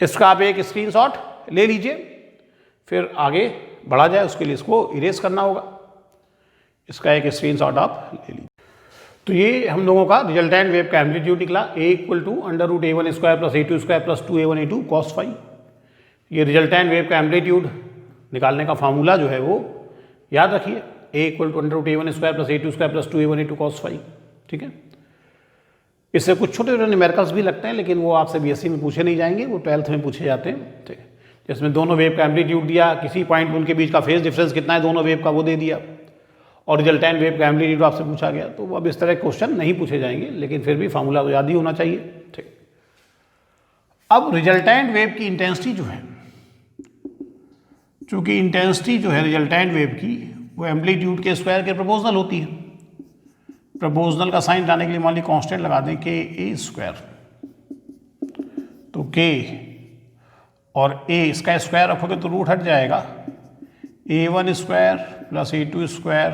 इसका आप एक स्क्रीनशॉट ले लीजिए, फिर आगे बढ़ा जाए उसके लिए इसको इरेज करना होगा। इसका एक स्क्रीनशॉट आप ले लीजिए। तो ये हम लोगों का रिजल्टेंट वेव का एम्पलीट्यूड निकला, A equal to under root A1 square plus A2 square plus 2A1 A2 cos phi. ये रिजल्टेंट वेव का एम्पलीट्यूड निकालने का फार्मूला जो है वो याद रखिए, A equal to under root A1 square plus A2 square plus 2A1 A2 cos phi. ठीक है, इससे कुछ छोटे छोटे न्यूमेरिकल्स भी लगते हैं, लेकिन वो आपसे BSc में पूछे नहीं जाएंगे, वो 12th में पूछे जाते हैं। ठीक है, जिसमें दोनों वेव का एम्पलीट्यूड दिया, किसी पॉइंट में उनके बीच का फेज डिफरेंस कितना है दोनों वेव का वो दे दिया, और रिजल्टेंट वेव का एम्पलीट्यूड आपसे पूछा गया। तो अब इस तरह के क्वेश्चन नहीं पूछे जाएंगे, लेकिन फिर भी फार्मूला तो याद ही होना चाहिए। ठीक, अब रिजल्टेंट वेव की इंटेंसिटी जो है, चूंकि इंटेंसिटी जो है रिजल्टेंट वेव की वो एम्पलीट्यूड के स्क्वायर के प्रोपोर्शनल होती है। प्रोपोर्शनल का साइन लाने के लिए मान ली कांस्टेंट लगा दें के ए स्क्वायर, तो के और ए इसका स्क्वायर रखोगे तो रूट हट जाएगा, A1 square plus A2 square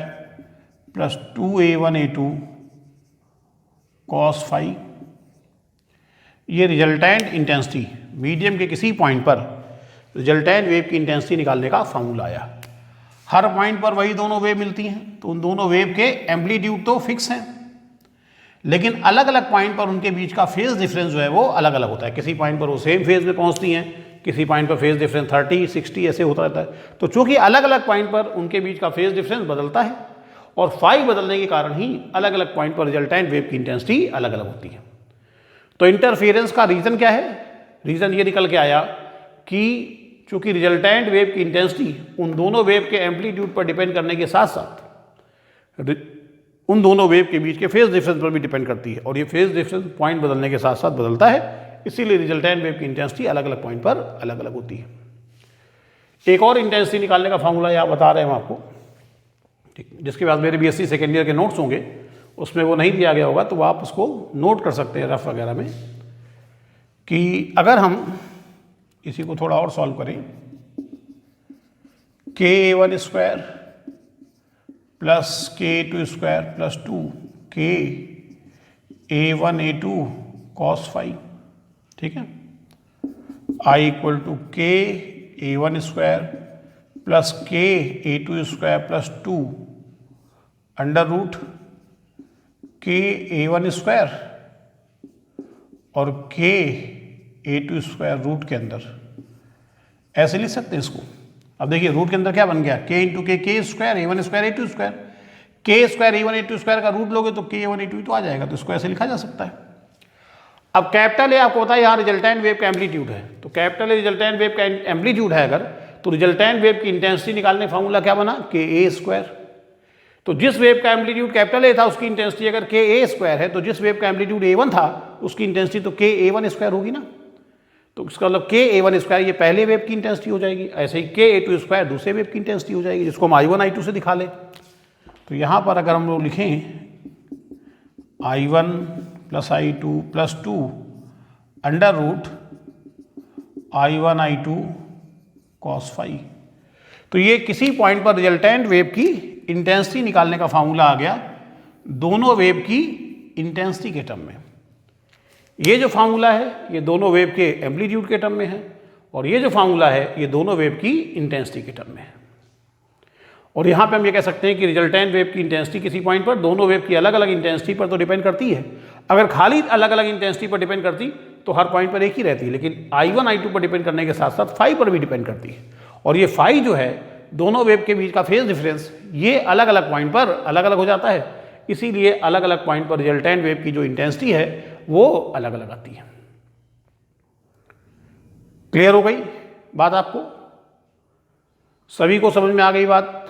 plus 2A1 A2 cos phi. ये रिजल्टेंट इंटेंसिटी मीडियम के किसी पॉइंट पर रिजल्टेंट वेव की इंटेंसिटी निकालने का फार्मूला आया। हर पॉइंट पर वही दोनों वेव मिलती हैं, तो उन दोनों वेव के एम्पलीट्यूड तो फिक्स हैं, लेकिन अलग अलग पॉइंट पर उनके बीच का फेज डिफरेंस जो है वो अलग अलग होता है। किसी पॉइंट पर वो सेम फेज में पहुंचती हैं, किसी पॉइंट पर फेज डिफरेंस 30, 60 ऐसे होता रहता है। तो चूंकि अलग अलग पॉइंट पर उनके बीच का फेज डिफरेंस बदलता है, और फाई बदलने के कारण ही अलग अलग पॉइंट पर रिजल्टेंट वेव की इंटेंसिटी अलग अलग होती है। तो इंटरफेरेंस का रीजन क्या है, रीजन ये निकल के आया कि चूंकि रिजल्टेंट वेव की इंटेंसिटी उन दोनों वेव के एम्पलीट्यूड पर डिपेंड करने के साथ साथ उन दोनों वेव के बीच के फेज डिफरेंस पर भी डिपेंड करती है, और ये फेज डिफरेंस पॉइंट बदलने के साथ साथ बदलता है, इसीलिए रिजल्टेंट वेव की इंटेंसिटी अलग अलग पॉइंट पर अलग अलग होती है। एक और इंटेंसिटी निकालने का फार्मूला यहाँ बता रहे हैं हम आपको, ठीक, जिसके बाद मेरे BSc सेकेंड ईयर के नोट्स होंगे, उसमें वो नहीं दिया गया होगा, तो आप उसको नोट कर सकते हैं रफ वगैरह में, कि अगर हम इसी को थोड़ा और सॉल्व करें, K1 square plus K2 square plus 2 A1 A2 cos phi. ठीक है, I equal to K A1 square plus K A2² plus 2 under root के A1² और के A2² रूट के अंदर, ऐसे लिख सकते हैं इसको। अब देखिए रूट के अंदर क्या बन गया, के इंटू के स्क्वायर A1² A2², के स्क्वायर A1 A2² का रूट लोगे तो के A1 A2 तो आ जाएगा, तो इसको ऐसे लिखा जा सकता है। अब कैपिटल ए आपको पता है यहाँ रिजल्टेंट वेव का एम्पलीट्यूड है, तो कैपिटल ए रिजल्टेंट वेव का एम्पलीट्यूड है अगर, तो रिजल्टेंट वेव की इंटेंसिटी निकालने फॉर्मूला क्या बना, के A²। तो जिस वेव का एम्पलीट्यूड कैपिटल ए था उसकी इंटेंसिटी अगर के A² है, तो जिस वेव का एम्पलीट्यूड A1 था उसकी इंटेंसिटी तो के A1² होगी ना। तो इसका मतलब के A1² ये पहले वेव की इंटेंसिटी हो जाएगी, ऐसे ही के A2² दूसरे वेव की इंटेंसिटी हो जाएगी, जिसको हम I1 I2 से दिखा लें। तो यहाँ पर अगर हम लोग लिखें I1 plus I2 plus 2 under root I1 I2 cos phi, तो ये किसी पॉइंट पर रिजल्टेंट वेव की इंटेंसिटी निकालने का फार्मूला आ गया दोनों वेव की इंटेंसिटी के टर्म में। ये जो फार्मूला है ये दोनों वेव के एम्पलीट्यूड के टर्म में है, और ये जो फार्मूला है ये दोनों वेव की इंटेंसिटी के टर्म में है। और यहाँ पे हम ये कह सकते हैं कि रिजल्टेंट वेव की इंटेंसिटी किसी पॉइंट पर दोनों वेव की अलग अलग इंटेंसिटी पर तो डिपेंड करती है। अगर खाली अलग अलग इंटेंसिटी पर डिपेंड करती तो हर पॉइंट पर एक ही रहती है, लेकिन I1 I2 पर डिपेंड करने के साथ साथ फाई पर भी डिपेंड करती है। और ये फाई जो है दोनों वेव के बीच का फेज डिफरेंस ये अलग अलग पॉइंट पर अलग अलग हो जाता है, इसीलिए अलग अलग पॉइंट पर रिजल्टेंट वेव की जो इंटेंसिटी है वो अलग अलग आती है। क्लियर हो गई बात आपको? सभी को समझ में आ गई बात?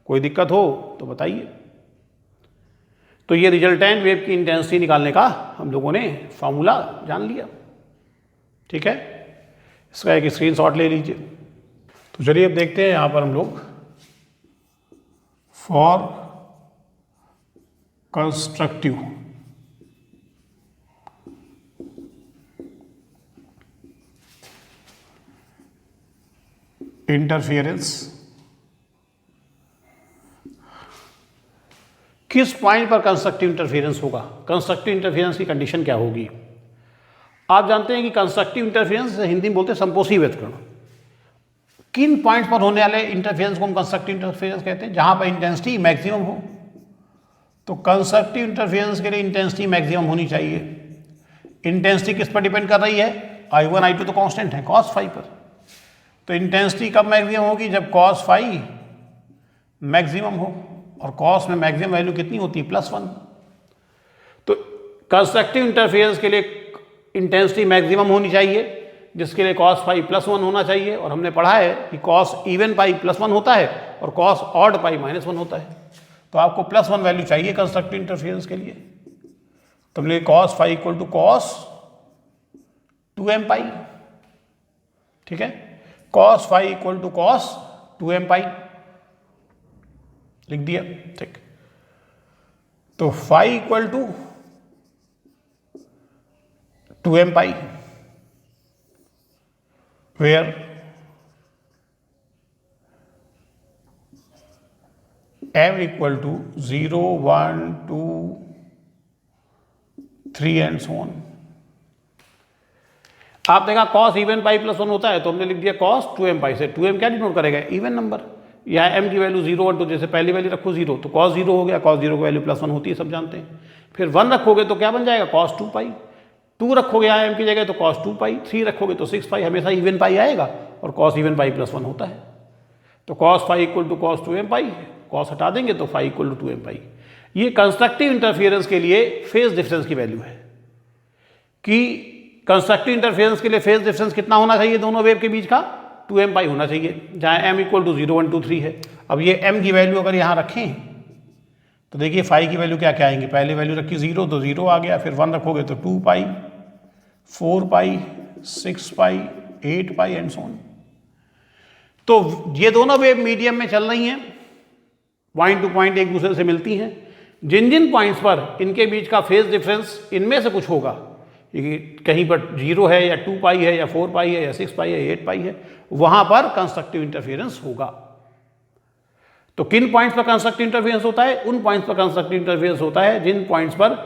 कोई दिक्कत हो तो बताइए। तो ये रिजल्टेंट वेव की इंटेंसिटी निकालने का हम लोगों ने फॉर्मूला जान लिया, ठीक है। इसका एक स्क्रीनशॉट ले लीजिए। तो चलिए अब देखते हैं यहाँ पर हम लोग फॉर कंस्ट्रक्टिव इंटरफेरेंस किस पॉइंट पर कंस्ट्रक्टिव इंटरफेरेंस होगा, कंस्ट्रक्टिव इंटरफेरेंस की कंडीशन क्या होगी। आप जानते हैं कि कंस्ट्रक्टिव इंटरफेरेंस हिंदी में बोलते हैं संपोषी व्यतिकरण। किन पॉइंट्स पर होने वाले इंटरफेरेंस को हम कंस्ट्रक्टिव इंटरफेरेंस कहते हैं, जहां पर इंटेंसिटी मैक्सिमम हो। तो कंस्ट्रक्टिव इंटरफेरेंस के लिए इंटेंसिटी मैक्सिमम होनी चाहिए। इंटेंसिटी किस पर डिपेंड कर रही है, I1 I2 तो कांस्टेंट है cos फाई पर। तो इंटेंसिटी कब मैक्सिमम होगी, जब cos फाई मैक्सिमम हो, और cos में मैक्सिमम वैल्यू कितनी होती है, +1। तो कंस्ट्रक्टिव इंटरफेरेंस के लिए इंटेंसिटी मैक्सिमम होनी चाहिए, जिसके लिए cos फाई +1 होना चाहिए। और हमने पढ़ा है कि cos इवन पाई +1 होता है और cos ऑड पाई -1 होता है। तो आपको +1 वैल्यू चाहिए कंस्ट्रक्टिव इंटरफेरेंस के लिए। तो हमने cos phi equal to cos 2m pi, ठीक है। cos phi equal to cos 2m pi लिख दिया, ठीक। तो phi equal to 2m pi, where m equal to 0, 1, 2, 3 and so on। आप देखा cos इवन पाई +1 होता है, तो हमने लिख दिया cos 2m पाई से 2m क्या डिनोट करेगा, इवन नंबर। या m की वैल्यू 0 1 तो जैसे पहली वैल्यू रखो 0 तो cos 0 हो गया, cos 0 की वैल्यू +1 होती है, सब जानते हैं। फिर 1 रखोगे तो क्या बन जाएगा, cos 2 पाई। 2 रखोगे यहाँ m की जगह तो cos 2 पाई, 3 रखोगे तो 6 पाई, हमेशा इवन पाई आएगा और cos इवन पाई +1 होता है। तो cos phi equal to cos 2m pi, cos हटा देंगे तो फाई इक्वल टू 2m पाई। ये कंस्ट्रक्टिव इंटरफेरेंस के लिए फेज डिफरेंस की वैल्यू है कि कंस्ट्रक्टिव इंटरफेरेंस के लिए फेज डिफरेंस कितना होना चाहिए दोनों वेव के बीच का, 2m पाई होना चाहिए, जहाँ m इक्वल टू 0, 1, 2, 3 है। अब ये m की वैल्यू अगर यहाँ रखें तो देखिए फाई की वैल्यू क्या क्या आएंगे, पहले वैल्यू रखी 0 तो 0 आ गया, फिर 1 रखोगे तो 2 पाई, 4 पाई, 6 पाई, 8 पाई एंड सो ऑन। तो ये दोनों वेव मीडियम में चल रही हैं, पॉइंट टू पॉइंट एक दूसरे से मिलती हैं। जिन जिन पॉइंट्स पर इनके बीच का फेज डिफरेंस इनमें से कुछ होगा, कहीं पर 0 है या 2 पाई है या 4 पाई है या 6 पाई है 8 पाई है, वहां पर कंस्ट्रक्टिव इंटरफेरेंस होगा। तो किन पॉइंट्स पर कंस्ट्रक्टिव इंटरफेरेंस होता है, उन पॉइंट्स पर कंस्ट्रक्टिव इंटरफेरेंस होता है जिन पॉइंट्स पर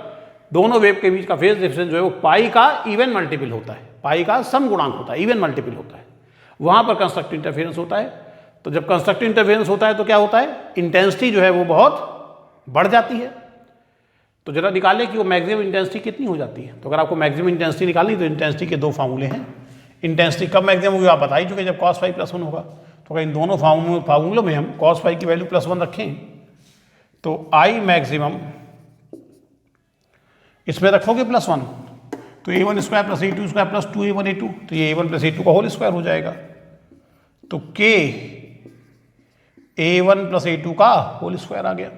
दोनों वेव के बीच का फेज डिफरेंस जो है वो पाई का इवन मल्टीपल होता है, पाई का सम गुणांक होता है, इवन मल्टीपल होता है, वहां पर कंस्ट्रक्टिव इंटरफेरेंस होता है। तो जब कंस्ट्रक्टिव इंटरफेरेंस होता है तो क्या होता है, इंटेंसिटी जो है वो बहुत बढ़ जाती है। तो जरा निकालें कि वो मैक्सिमम इंटेंसिटी कितनी हो जाती है। तो अगर आपको मैक्सिमम इंटेंसिटी निकालनी तो इंटेंसिटी के दो फार्मूले हैं। इंटेंसिटी कब मैक्सिमम होगी आप बता ही चुके, जब cos फाई +1 होगा। तो अगर इन दोनों फार्मूलों में हम cos फाई की वैल्यू +1 रखें तो I मैक्सिमम इसमें रखोगे +1 तो a1 square + a2 square + 2a1 a2, तो ये a1 + a2 का होल स्क्वायर हो जाएगा। तो k a1 + a2 का होल स्क्वायर आ गया।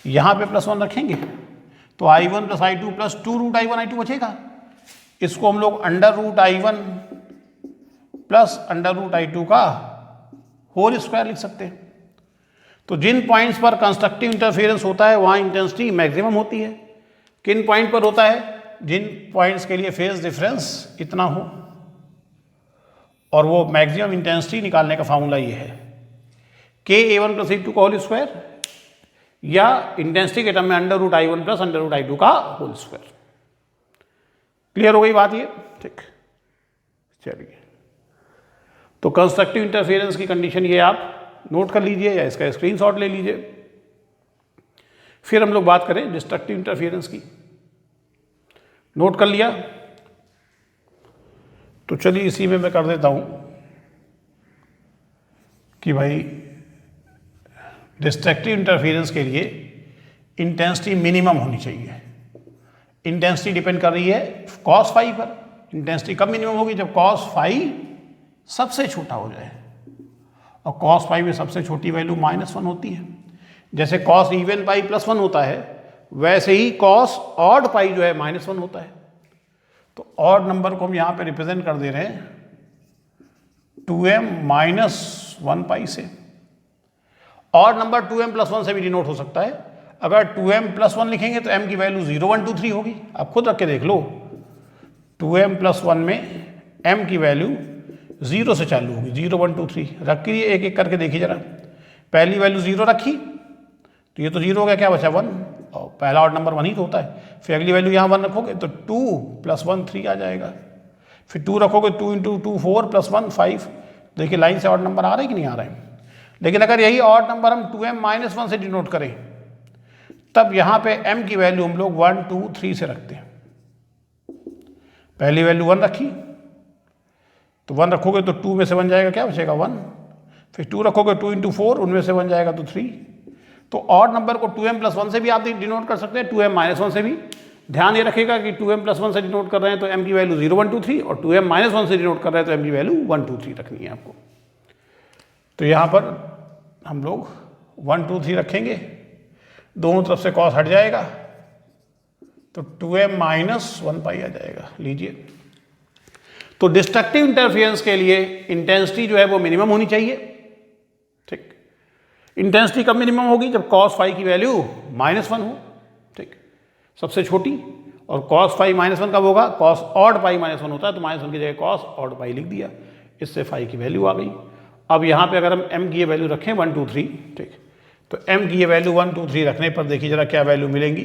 यहां पे +1 रखेंगे तो i1 + i2 + 2√i1 i2 बचेगा। इसको हम लोग √i1 + √i2 का होल स्क्वायर लिख सकते हैं। तो जिन पॉइंट्स पर कंस्ट्रक्टिव इंटरफेरेंस होता है वहां इंटेंसिटी मैक्सिमम होती है। किन पॉइंट पर होता है, जिन पॉइंट्स के लिए फेज डिफरेंस इतना हो, और वो मैक्सिमम इंटेंसिटी निकालने का फॉर्मूला ये है k a1 + a2 का होल स्क्वायर या इंटेंसिटी के टर्म में √i1 + √i2 का होल स्क्वायर। क्लियर हो गई बात ये, ठीक। चलिए, तो कंस्ट्रक्टिव इंटरफेरेंस की कंडीशन ये आप नोट कर लीजिए या इसका स्क्रीनशॉट ले लीजिए। फिर हम लोग बात करें डिस्ट्रक्टिव इंटरफेरेंस की। नोट कर लिया, तो चलिए इसी में मैं कर देता हूं कि भाई डिस्ट्रक्टिव इंटरफेरेंस के लिए इंटेंसिटी मिनिमम होनी चाहिए। इंटेंसिटी डिपेंड कर रही है cos फाई पर। इंटेंसिटी कब मिनिमम होगी, जब cos फाई सबसे छोटा हो जाए, और cos फाई में सबसे छोटी वैल्यू -1 होती है। जैसे cos इवन पाई +1 होता है, वैसे ही cos ऑड पाई जो है -1 होता है। तो ऑड नंबर को हम यहाँ पे रिप्रेजेंट कर दे रहे हैं 2m - 1 पाई से। ऑड नंबर 2m + 1 से भी डिनोट हो सकता है। अगर 2m + 1 लिखेंगे तो m की वैल्यू 0 1 2 3 होगी। आप खुद रख के देख लो, 2m + 1 में m की वैल्यू 0 से चालू होगी, 0 1 2 3 रख के एक एक करके देखिए जरा। पहली वैल्यू 0 रखी तो ये तो 0 हो गया, क्या बचा 1, और पहला ऑड नंबर 1 ही तो होता है। फिर अगली वैल्यू यहाँ 1 रखोगे तो 2 + 1 3 आ जाएगा। फिर 2 रखोगे, 2 × 2 4 + 1 5। देखिए लाइन से ऑड नंबर आ रहे हैं कि नहीं आ रहे हैं। लेकिन अगर यही ऑड नंबर हम 2m - 1 से डिनोट करें, तब यहाँ पे m की वैल्यू हम लोग 1 2 3 से रखते हैं। पहली वैल्यू 1 रखी तो 1 रखोगे तो 2 में से 1 जाएगा, क्या बचेगा 1। फिर 2 रखोगे, 2 × 4 उनमें से 1 जाएगा तो 3। तो ऑड नंबर को 2m + 1 से भी आप डिनोट कर सकते हैं, 2m - 1 से भी। ध्यान ये रखिएगा कि 2m + 1 से डिनोट कर रहे हैं तो m की वैल्यू 0 1 2 3, और 2m - 1 से डिनोट कर रहे हैं तो m की वैल्यू 1 2 3 रखनी है आपको। तो यहाँ पर हम लोग 1 2 3 रखेंगे, दोनों तरफ से cos हट जाएगा तो 2m - 1 पाई आ जाएगा। लीजिए, तो डिस्ट्रक्टिव इंटरफेरेंस के लिए इंटेंसिटी जो है वो मिनिमम होनी चाहिए, ठीक। इंटेंसिटी कब मिनिमम होगी, जब cos फाई की वैल्यू -1 हो, ठीक, सबसे छोटी। और cos फाई -1 कब होगा, cos ऑड पाई -1 होता है, तो -1 की जगह cos ऑड पाई लिख दिया, इससे फाई की वैल्यू आ गई। अब यहाँ पे अगर हम m की ये वैल्यू रखें 1 2 3, ठीक, तो m की ये वैल्यू 1 2 3 रखने पर देखिए जरा क्या वैल्यू मिलेंगी।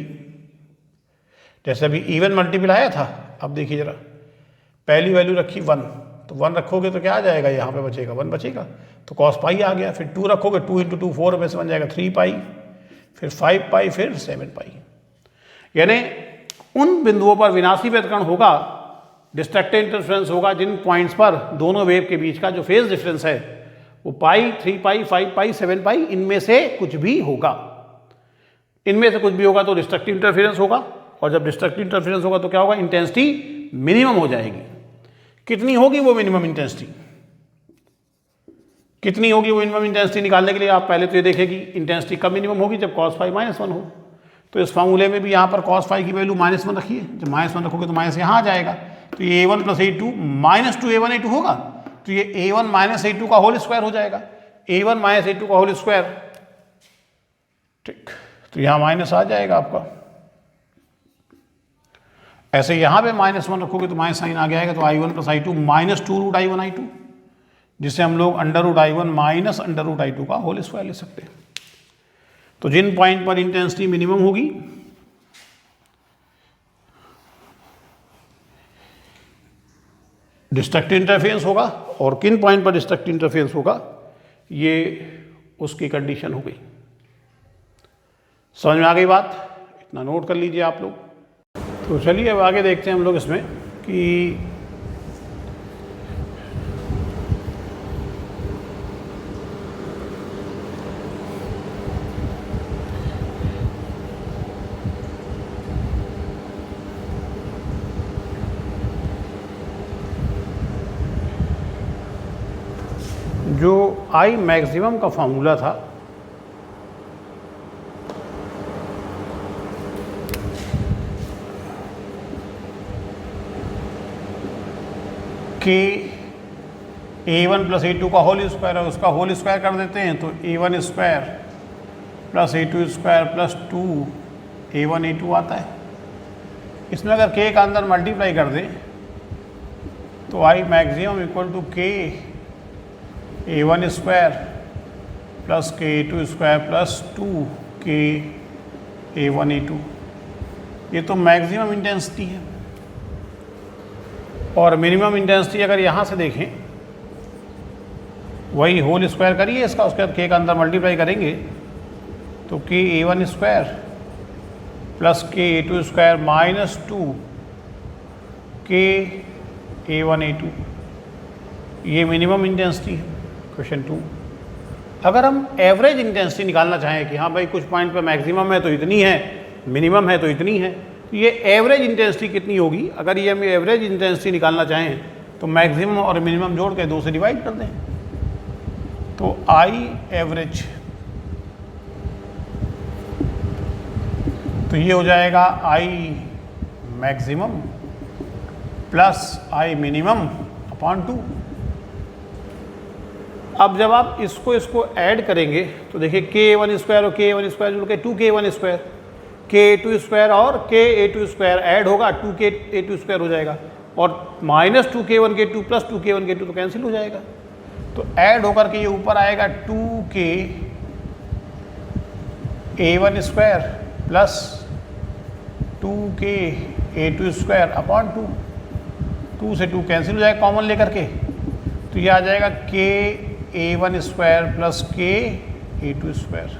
जैसे अभी इवन मल्टीपल आया था, अब देखिए जरा, पहली वैल्यू रखी 1, तो 1 रखोगे तो क्या आ जाएगा, यहाँ पे बचेगा 1 बचेगा, तो cos पाई आ गया। फिर 2 रखोगे, 2 × 2 4 में से 1 जाएगा 3 पाई, फिर 5 पाई, फिर 7 पाई। यानी उन बिंदुओं पर विनाशी व्यतिकरण होगा, डिस्ट्रक्टिव इंटरफेरेंस होगा, जिन पॉइंट्स पर दोनों वेव के बीच का जो फेज डिफरेंस है वो पाई, 3 पाई, 5 पाई, 7 पाई, इनमें से कुछ भी होगा। इनमें से कुछ भी होगा तो डिस्ट्रक्टिव इंटरफेरेंस होगा, और जब डिस्ट्रक्टिव इंटरफेरेंस होगा तो क्या होगा, इंटेंसिटी मिनिमम हो जाएगी। कितनी होगी वो मिनिमम इंटेंसिटी, कितनी होगी वो मिनिमम इंटेंसिटी निकालने के लिए आप पहले तो ये देखें कि इंटेंसिटी कब मिनिमम होगी, जब cos फाई -1 हो। तो इस फार्मूले में भी यहाँ पर cos फाई की वैल्यू -1 रखिए, जब -1 रखोगे तो माइनस यहाँ आ जाएगा, तो ये a1 + a2 -2a1 a2 होगा, तो ये a1 - a2 का होल स्क्वायर हो जाएगा, a1 - a2 का होल स्क्वायर, ठीक। तो यहाँ माइनस आ जाएगा आपका। ऐसे यहाँ पे -1 रखोगे तो माइनस साइन आ गया, तो i1 + i2 -2√i1 i2, जिसे हम लोग √i1 - √i2 का होल स्क्वायर ले सकते हैं। तो जिन पॉइंट पर इंटेंसिटी मिनिमम होगी डिस्ट्रक्टिव इंटरफेरेंस होगा, और किन पॉइंट पर डिस्ट्रक्टिव इंटरफेरेंस होगा ये उसकी कंडीशन हो गई। समझ में आ गई बात? इतना नोट कर लीजिए आप लोग। तो चलिए अब आगे देखते हैं हम लोग इसमें कि जो आई मैक्सिमम का फॉर्मूला था कि A1 प्लस A2 का होल स्क्वायर है, उसका होल स्क्वायर कर देते हैं तो A1 square plus A2 square plus 2 A1 A2 आता है। इसमें अगर K का अंदर मल्टीप्लाई कर दें तो I maximum equal to K A1 square plus K A2 square plus 2 K A1 A2, ये तो मैक्सिमम इंटेंसिटी है। और मिनिमम इंटेंसिटी अगर यहाँ से देखें, वही होल स्क्वायर करिए इसका, उसके बाद K का अंदर मल्टीप्लाई करेंगे तो K A1 square plus K A2 square minus 2 K A1 A2, ये मिनिमम इंटेंसिटी है। क्वेश्चन 2, अगर हम एवरेज इंटेंसिटी निकालना चाहें कि हाँ भाई कुछ पॉइंट पे मैक्सिमम है तो इतनी है, मिनिमम है तो इतनी है, तो ये एवरेज इंटेंसिटी कितनी होगी? अगर ये हम एवरेज इंटेंसिटी निकालना चाहें तो मैक्सिमम और मिनिमम जोड़ के 2 से डिवाइड कर दें, तो आई एवरेज, तो ये हो जाएगा I maximum plus I minimum upon 2। अब जब आप इसको ऐड करेंगे तो देखिए K1 स्क्वायर और K1 स्क्वायर जुड़ के 2K1 स्क्वायर, K2 स्क्वायर और K A2 स्क्वायर ऐड होगा 2K A2 स्क्वायर हो जाएगा, और minus 2K1 K2 plus 2K1 K2 तो कैंसिल हो जाएगा। तो ऐड होकर के ये ऊपर आएगा 2K A1 square plus 2K A2 square upon 2 से 2 कैंसिल हो जाएगा कॉमन लेकर के, तो ये आ जाएगा K A1 square plus K A2 square.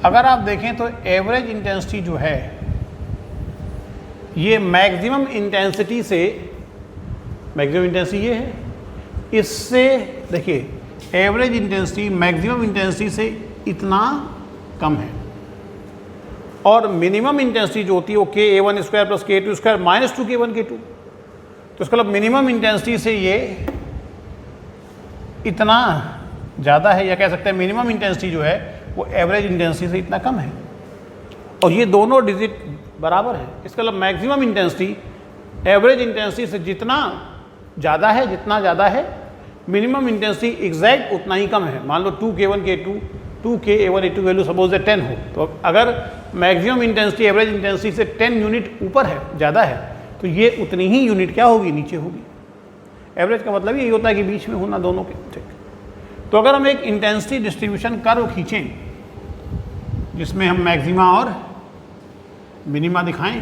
अगर आप देखें तो एवरेज इंटेंसिटी जो है ये मैक्सिमम इंटेंसिटी से, मैक्सिमम इंटेंसिटी ये है, इससे देखिए एवरेज इंटेंसिटी मैक्सिमम इंटेंसिटी से इतना कम है, और मिनिमम इंटेंसिटी जो होती है वो K A1 square plus K A2 square minus 2K1 K2, तो इसका मतलब मिनिमम इंटेंसिटी से ये इतना ज़्यादा है, या कह सकते हैं मिनिमम इंटेंसिटी जो है वो एवरेज इंटेंसिटी से इतना कम है, और ये दोनों डिजिट बराबर है। इसका मतलब मैक्सिमम इंटेंसिटी एवरेज इंटेंसिटी से जितना ज़्यादा है, मिनिमम इंटेंसिटी एग्जैक्ट उतना ही कम है। मान लो 2K1 K2 2K A1 A2 value suppose है 10 हो, तो अगर मैक्सिमम इंटेंसिटी एवरेज इंटेंसिटी से 10 यूनिट ऊपर है, ज़्यादा है, तो ये उतनी ही यूनिट क्या होगी, नीचे होगी। एवरेज का मतलब यही होता है कि बीच में होना दोनों के, ठीक। तो अगर हम एक इंटेंसिटी डिस्ट्रीब्यूशन कर्व खींचें जिसमें हम मैक्सिमा और मिनिमा दिखाएं,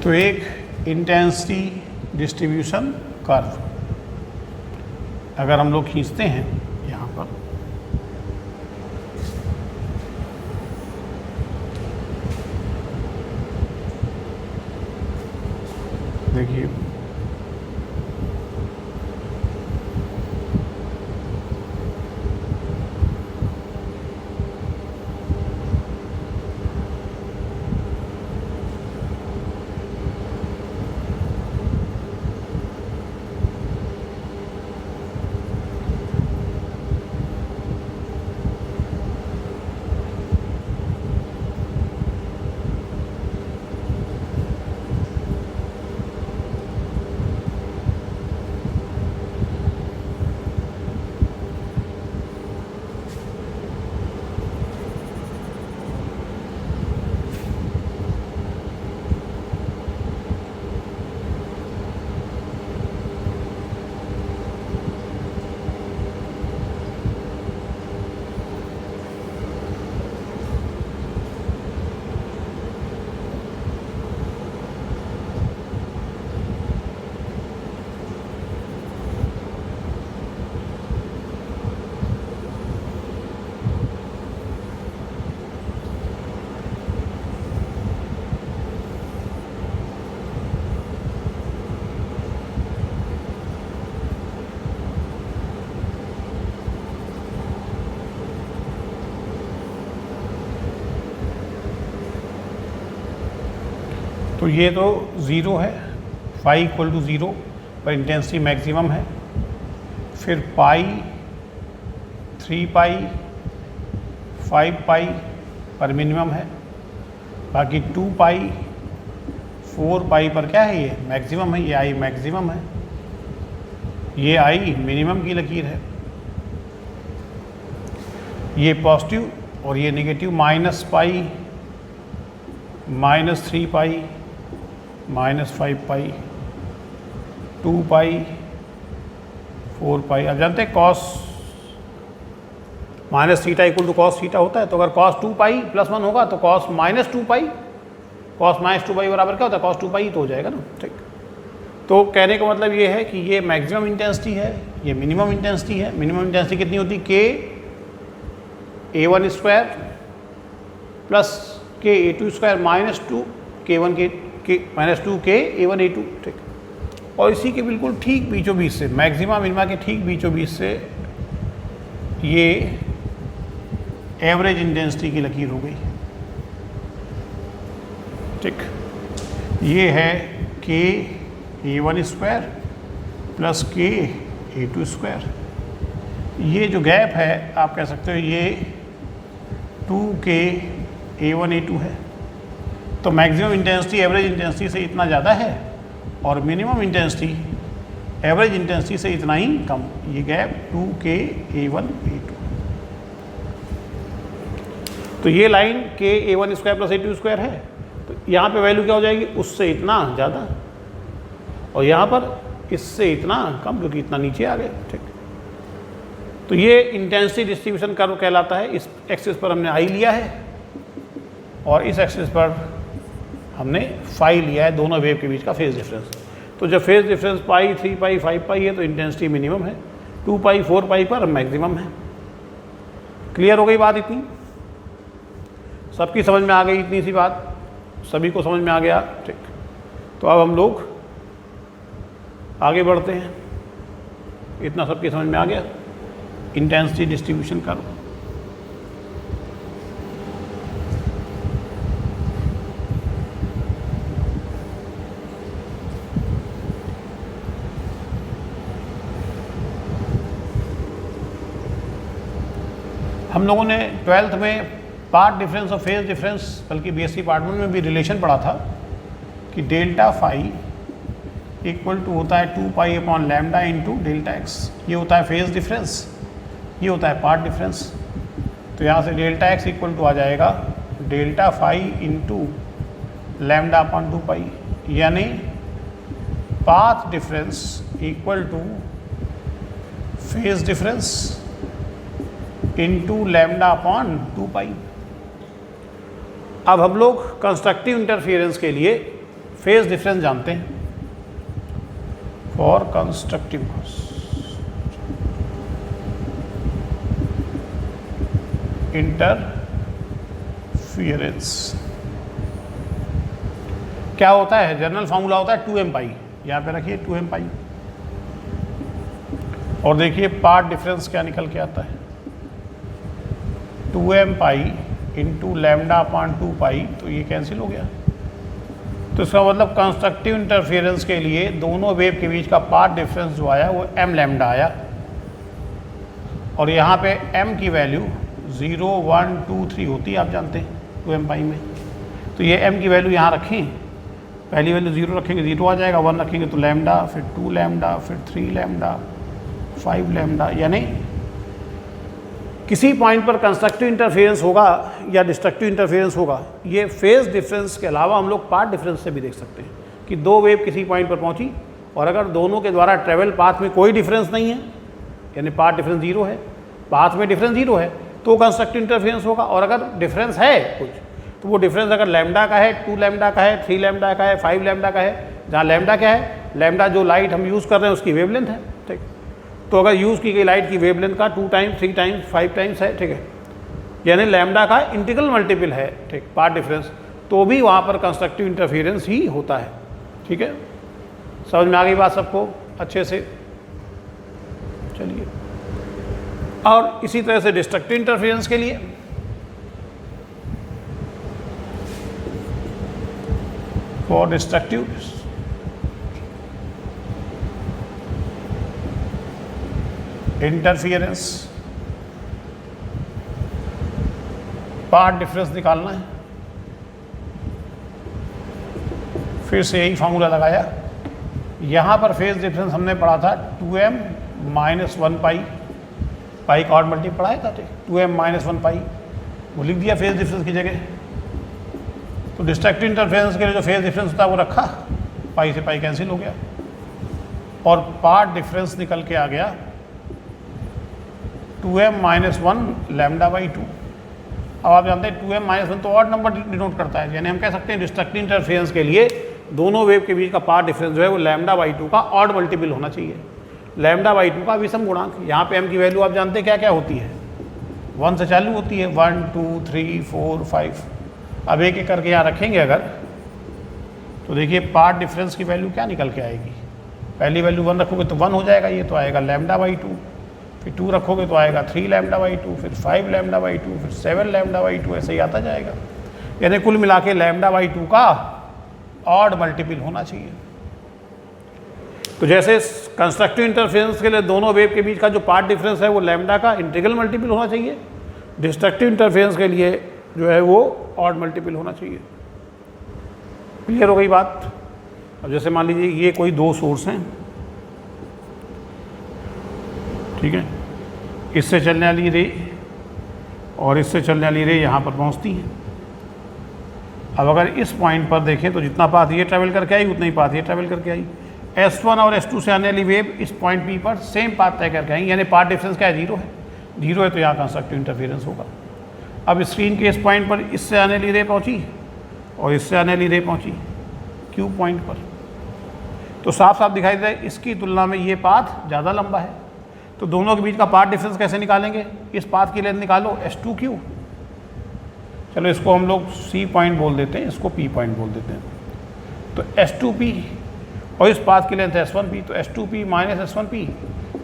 तो एक इंटेंसिटी डिस्ट्रीब्यूशन कर्व अगर हम लोग खींचते हैं यहाँ पर, देखिए तो ये तो ज़ीरो है, फाई इक्वल टू ज़ीरो पर इंटेंसिटी मैक्सिमम है। फिर पाई, 3 पाई, 5 पाई पर मिनिमम है। बाकी 2 पाई, 4 पाई पर क्या है, ये मैक्सिमम है, ये आई मैक्सिमम है, ये आई मिनिमम की लकीर है। ये पॉजिटिव और ये नेगेटिव, माइनस पाई, -3 पाई, -5 पाई, 2 पाई, 4 पाई। अब जानते हैं cos minus theta equal to cos theta होता है, तो अगर कॉस 2 पाई + 1 होगा तो कॉस -2 पाई, कॉस -2 पाई बराबर क्या होता है, कॉस 2 पाई तो हो जाएगा ना। ठीक, तो कहने का मतलब ये है कि ये मैक्सिमम इंटेंसिटी है, ये मिनिमम इंटेंसिटी है। मिनिमम इंटेंसिटी कितनी होती है, K A1 square plus K A2 square -2 K1 -2 K A1 A2। ठीक, और इसी के बिल्कुल ठीक बीचों बीच से, मैक्सिमा मिनिमा के ठीक बीचों बीच से ये एवरेज इंटेंसिटी की लकीर हो गई। ठीक, ये है K A1 square plus K A2 square. ये जो गैप है आप कह सकते हो ये 2K A1 A2 है। तो मैक्सिमम इंटेंसिटी एवरेज इंटेंसिटी से इतना ज़्यादा है और मिनिमम इंटेंसिटी एवरेज इंटेंसिटी से इतना ही कम। ये गैप 2K A1 A2। तो ये line K A1 square plus A2 square है, तो यहाँ पे वैल्यू क्या हो जाएगी, उससे इतना ज़्यादा, और यहाँ पर इससे इतना कम, क्योंकि इतना नीचे आ गए। ठीक, तो ये इंटेंसिटी डिस्ट्रीब्यूशन कर्व कहलाता है। इस एक्सिस पर हमने आई लिया है और इस एक्सिस पर हमने फाई लिया है, दोनों वेव के बीच का फेज डिफरेंस। तो जब फेज डिफरेंस पाई, 3 पाई, 5 पाई है तो इंटेंसिटी मिनिमम है, 2 पाई, 4 पाई पर मैक्सिमम है। क्लियर हो गई बात इतनी? सबकी समझ में आ गई इतनी सी बात? सभी को समझ में आ गया? ठीक, तो अब हम लोग आगे बढ़ते हैं। इतना सबकी समझ में आ गया इंटेंसिटी डिस्ट्रीब्यूशन कर्व। हम लोगों ने 12th में पार्ट डिफरेंस और फेज डिफरेंस, बल्कि BSc पार्ट 1 में भी रिलेशन पढ़ा था कि डेल्टा फाई इक्वल टू होता है 2 pi upon lambda into delta x. ये होता है फेज डिफरेंस, ये होता है पार्ट डिफरेंस। तो यहाँ से डेल्टा एक्स इक्वल टू आ जाएगा delta phi into lambda upon 2 pi, यानी path difference equal to phase difference into lambda upon 2 pi. अब हम लोग कंस्ट्रक्टिव इंटरफेरेंस के लिए फेज डिफरेंस जानते हैं। फॉर कंस्ट्रक्टिव इंटरफियरेंस क्या होता है, जनरल फार्मूला होता है 2m पाई। यहाँ पे रखिए 2m पाई, और देखिए पार्ट डिफरेंस क्या निकल के आता है, 2m pi into lambda upon 2 पाई। तो ये कैंसिल हो गया। तो इसका मतलब कंस्ट्रक्टिव इंटरफेरेंस के लिए दोनों वेव के बीच का पाथ डिफरेंस जो आया वो m लैम्डा आया, और यहाँ पे m की वैल्यू 0, 1, 2, 3 होती है, आप जानते हैं 2m पाई में। तो ये m की वैल्यू यहाँ रखें, पहली वैल्यू 0 रखेंगे 0 आ जाएगा, 1 रखेंगे तो लैम्डा, फिर 2 लैम्डा, फिर 3 लैम्डा, 5 लैम्डा। यानी किसी पॉइंट पर कंस्ट्रक्टिव इंटरफेरेंस होगा या डिस्ट्रक्टिव इंटरफेरेंस होगा, ये फेज डिफरेंस के अलावा हम लोग पाथ डिफरेंस से भी देख सकते हैं कि दो वेव किसी पॉइंट पर पहुंची और अगर दोनों के द्वारा ट्रेवल पाथ में कोई डिफरेंस नहीं है, यानी पाथ डिफरेंस 0 है, पाथ में डिफरेंस 0 है, तो कंस्ट्रक्टिव इंटरफेरेंस होगा। और अगर डिफरेंस है कुछ, तो वो डिफरेंस अगर लैम्डा का है, 2 लैम्डा का है, 3 लैम्डा का है, 5 लैम्डा का है, जहाँ लैम्डा क्या है, लैम्डा जो लाइट हम यूज़ कर रहे हैं उसकी वेवलेंथ है। ठीक, तो अगर यूज़ की गई लाइट की वेवलेंथ का 2 टाइम्स, 3 टाइम्स, 5 टाइम्स है, ठीक है, यानी लैम्डा का इंटीग्रल मल्टीपल है, ठीक, पाथ डिफरेंस, तो भी वहाँ पर कंस्ट्रक्टिव इंटरफेरेंस ही होता है। ठीक है, समझ में आ गई बात सबको अच्छे से? चलिए, और इसी तरह से डिस्ट्रक्टिव इंटरफेरेंस के लिए for destructive interference path difference निकालना है। फिर से यही फार्मूला लगाया। यहाँ पर फेज डिफरेंस हमने पढ़ा था 2m - 1 पाई, पाई का ऑड मल्टी पढ़ाया था 2m - 1 पाई, वो लिख दिया फेज डिफरेंस की जगह। तो डिस्ट्रक्टिव इंटरफेरेंस के लिए जो फेज डिफरेंस होता है वो रखा, पाई से पाई कैंसिल हो गया और पाथ डिफरेंस निकल के आ गया 2m - 1 λ/2। अब आप जानते हैं 2m - 1 तो ऑड नंबर डिनोट करता है, यानी हम कह सकते हैं डिस्ट्रक्टिव इंटरफेरेंस के लिए दोनों वेव के बीच का पाथ डिफरेंस जो है वो λ/2 का ऑड मल्टीपल होना चाहिए, λ/2 का विषम गुणांक। यहाँ पे m की वैल्यू आप जानते हैं क्या क्या होती है, 1 से चालू होती है, 1 2 3 4 5। अब एक एक करके यहाँ रखेंगे अगर, तो देखिए पाथ डिफरेंस की वैल्यू क्या निकल के आएगी। पहली वैल्यू 1 रखोगे तो 1 हो जाएगा, ये तो आएगा λ/2। फिर 2 रखोगे तो आएगा 3 λ/2, फिर 5 λ/2, फिर 7 λ/2, ऐसे ही आता जाएगा। यानी कुल मिला के λ/2 का ऑड मल्टीपल होना चाहिए। तो जैसे कंस्ट्रक्टिव इंटरफेरेंस के लिए दोनों वेव के बीच का जो पाथ डिफरेंस है वो लैम्डा का इंटीग्रल मल्टीपल होना चाहिए, डिस्ट्रक्टिव इंटरफेरेंस के लिए जो है वो ऑड मल्टीपल होना चाहिए। क्लियर हो गई बात। अब जैसे मान लीजिए ये कोई दो सोर्स हैं, ठीक है, इससे चलने वाली रे और इससे चलने वाली रे यहाँ पर पहुँचती है। अब अगर इस पॉइंट पर देखें तो जितना पाथ ये ट्रैवल करके आई उतना ही पाथ ये ट्रैवल करके आई। S1 और S2 से आने वाली वेव इस पॉइंट P पर सेम पाथ तय करके आई, यानी पाथ डिफरेंस क्या है, 0 है। 0 है तो यहाँ कंस्ट्रक्टिव इंटरफेरेंस होगा। अब स्क्रीन के इस पॉइंट पर इससे आने वाली रे पहुँची और इससे आने वाली रे पहुँची Q पॉइंट पर, तो साफ साफ दिखाई दे रहा है इसकी तुलना में ये पाथ ज़्यादा लंबा है। तो दोनों के बीच का पाथ डिफरेंस कैसे निकालेंगे, इस पाथ की लेंथ निकालो S2Q। चलो इसको हम लोग C पॉइंट बोल देते हैं, इसको P पॉइंट बोल देते हैं। तो S2P और इस पाथ की लेंथ S1P, तो S2P - S1P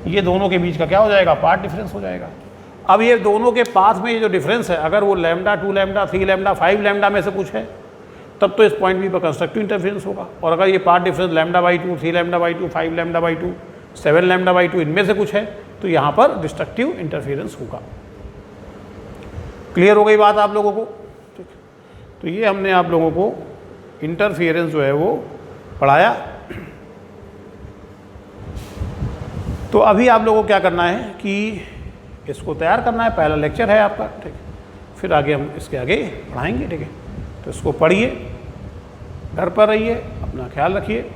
ये दोनों के बीच का क्या हो जाएगा, पाथ डिफरेंस हो जाएगा। अब ये दोनों के पाथ में ये जो डिफरेंस है, अगर वो लैम्डा 2 लैम्डा 3 लैम्डा 5 लैम्डा में से कुछ है तब तो इस पॉइंट P पर कंस्ट्रक्टिव इंटरफेरेंस होगा। और अगर ये पाथ डिफरेंस λ/2 3 λ/2 5 λ/2 7 λ/2 इनमें से कुछ है तो यहाँ पर डिस्ट्रक्टिव इंटरफेरेंस होगा। क्लियर हो गई बात आप लोगों को। ठीक, तो ये हमने आप लोगों को इंटरफेरेंस जो है वो पढ़ाया। तो अभी आप लोगों को क्या करना है कि इसको तैयार करना है, पहला लेक्चर है आपका, ठीक है, फिर आगे हम इसके आगे पढ़ाएंगे, ठीक है। तो इसको पढ़िए, घर पर रहिए, अपना ख्याल रखिए।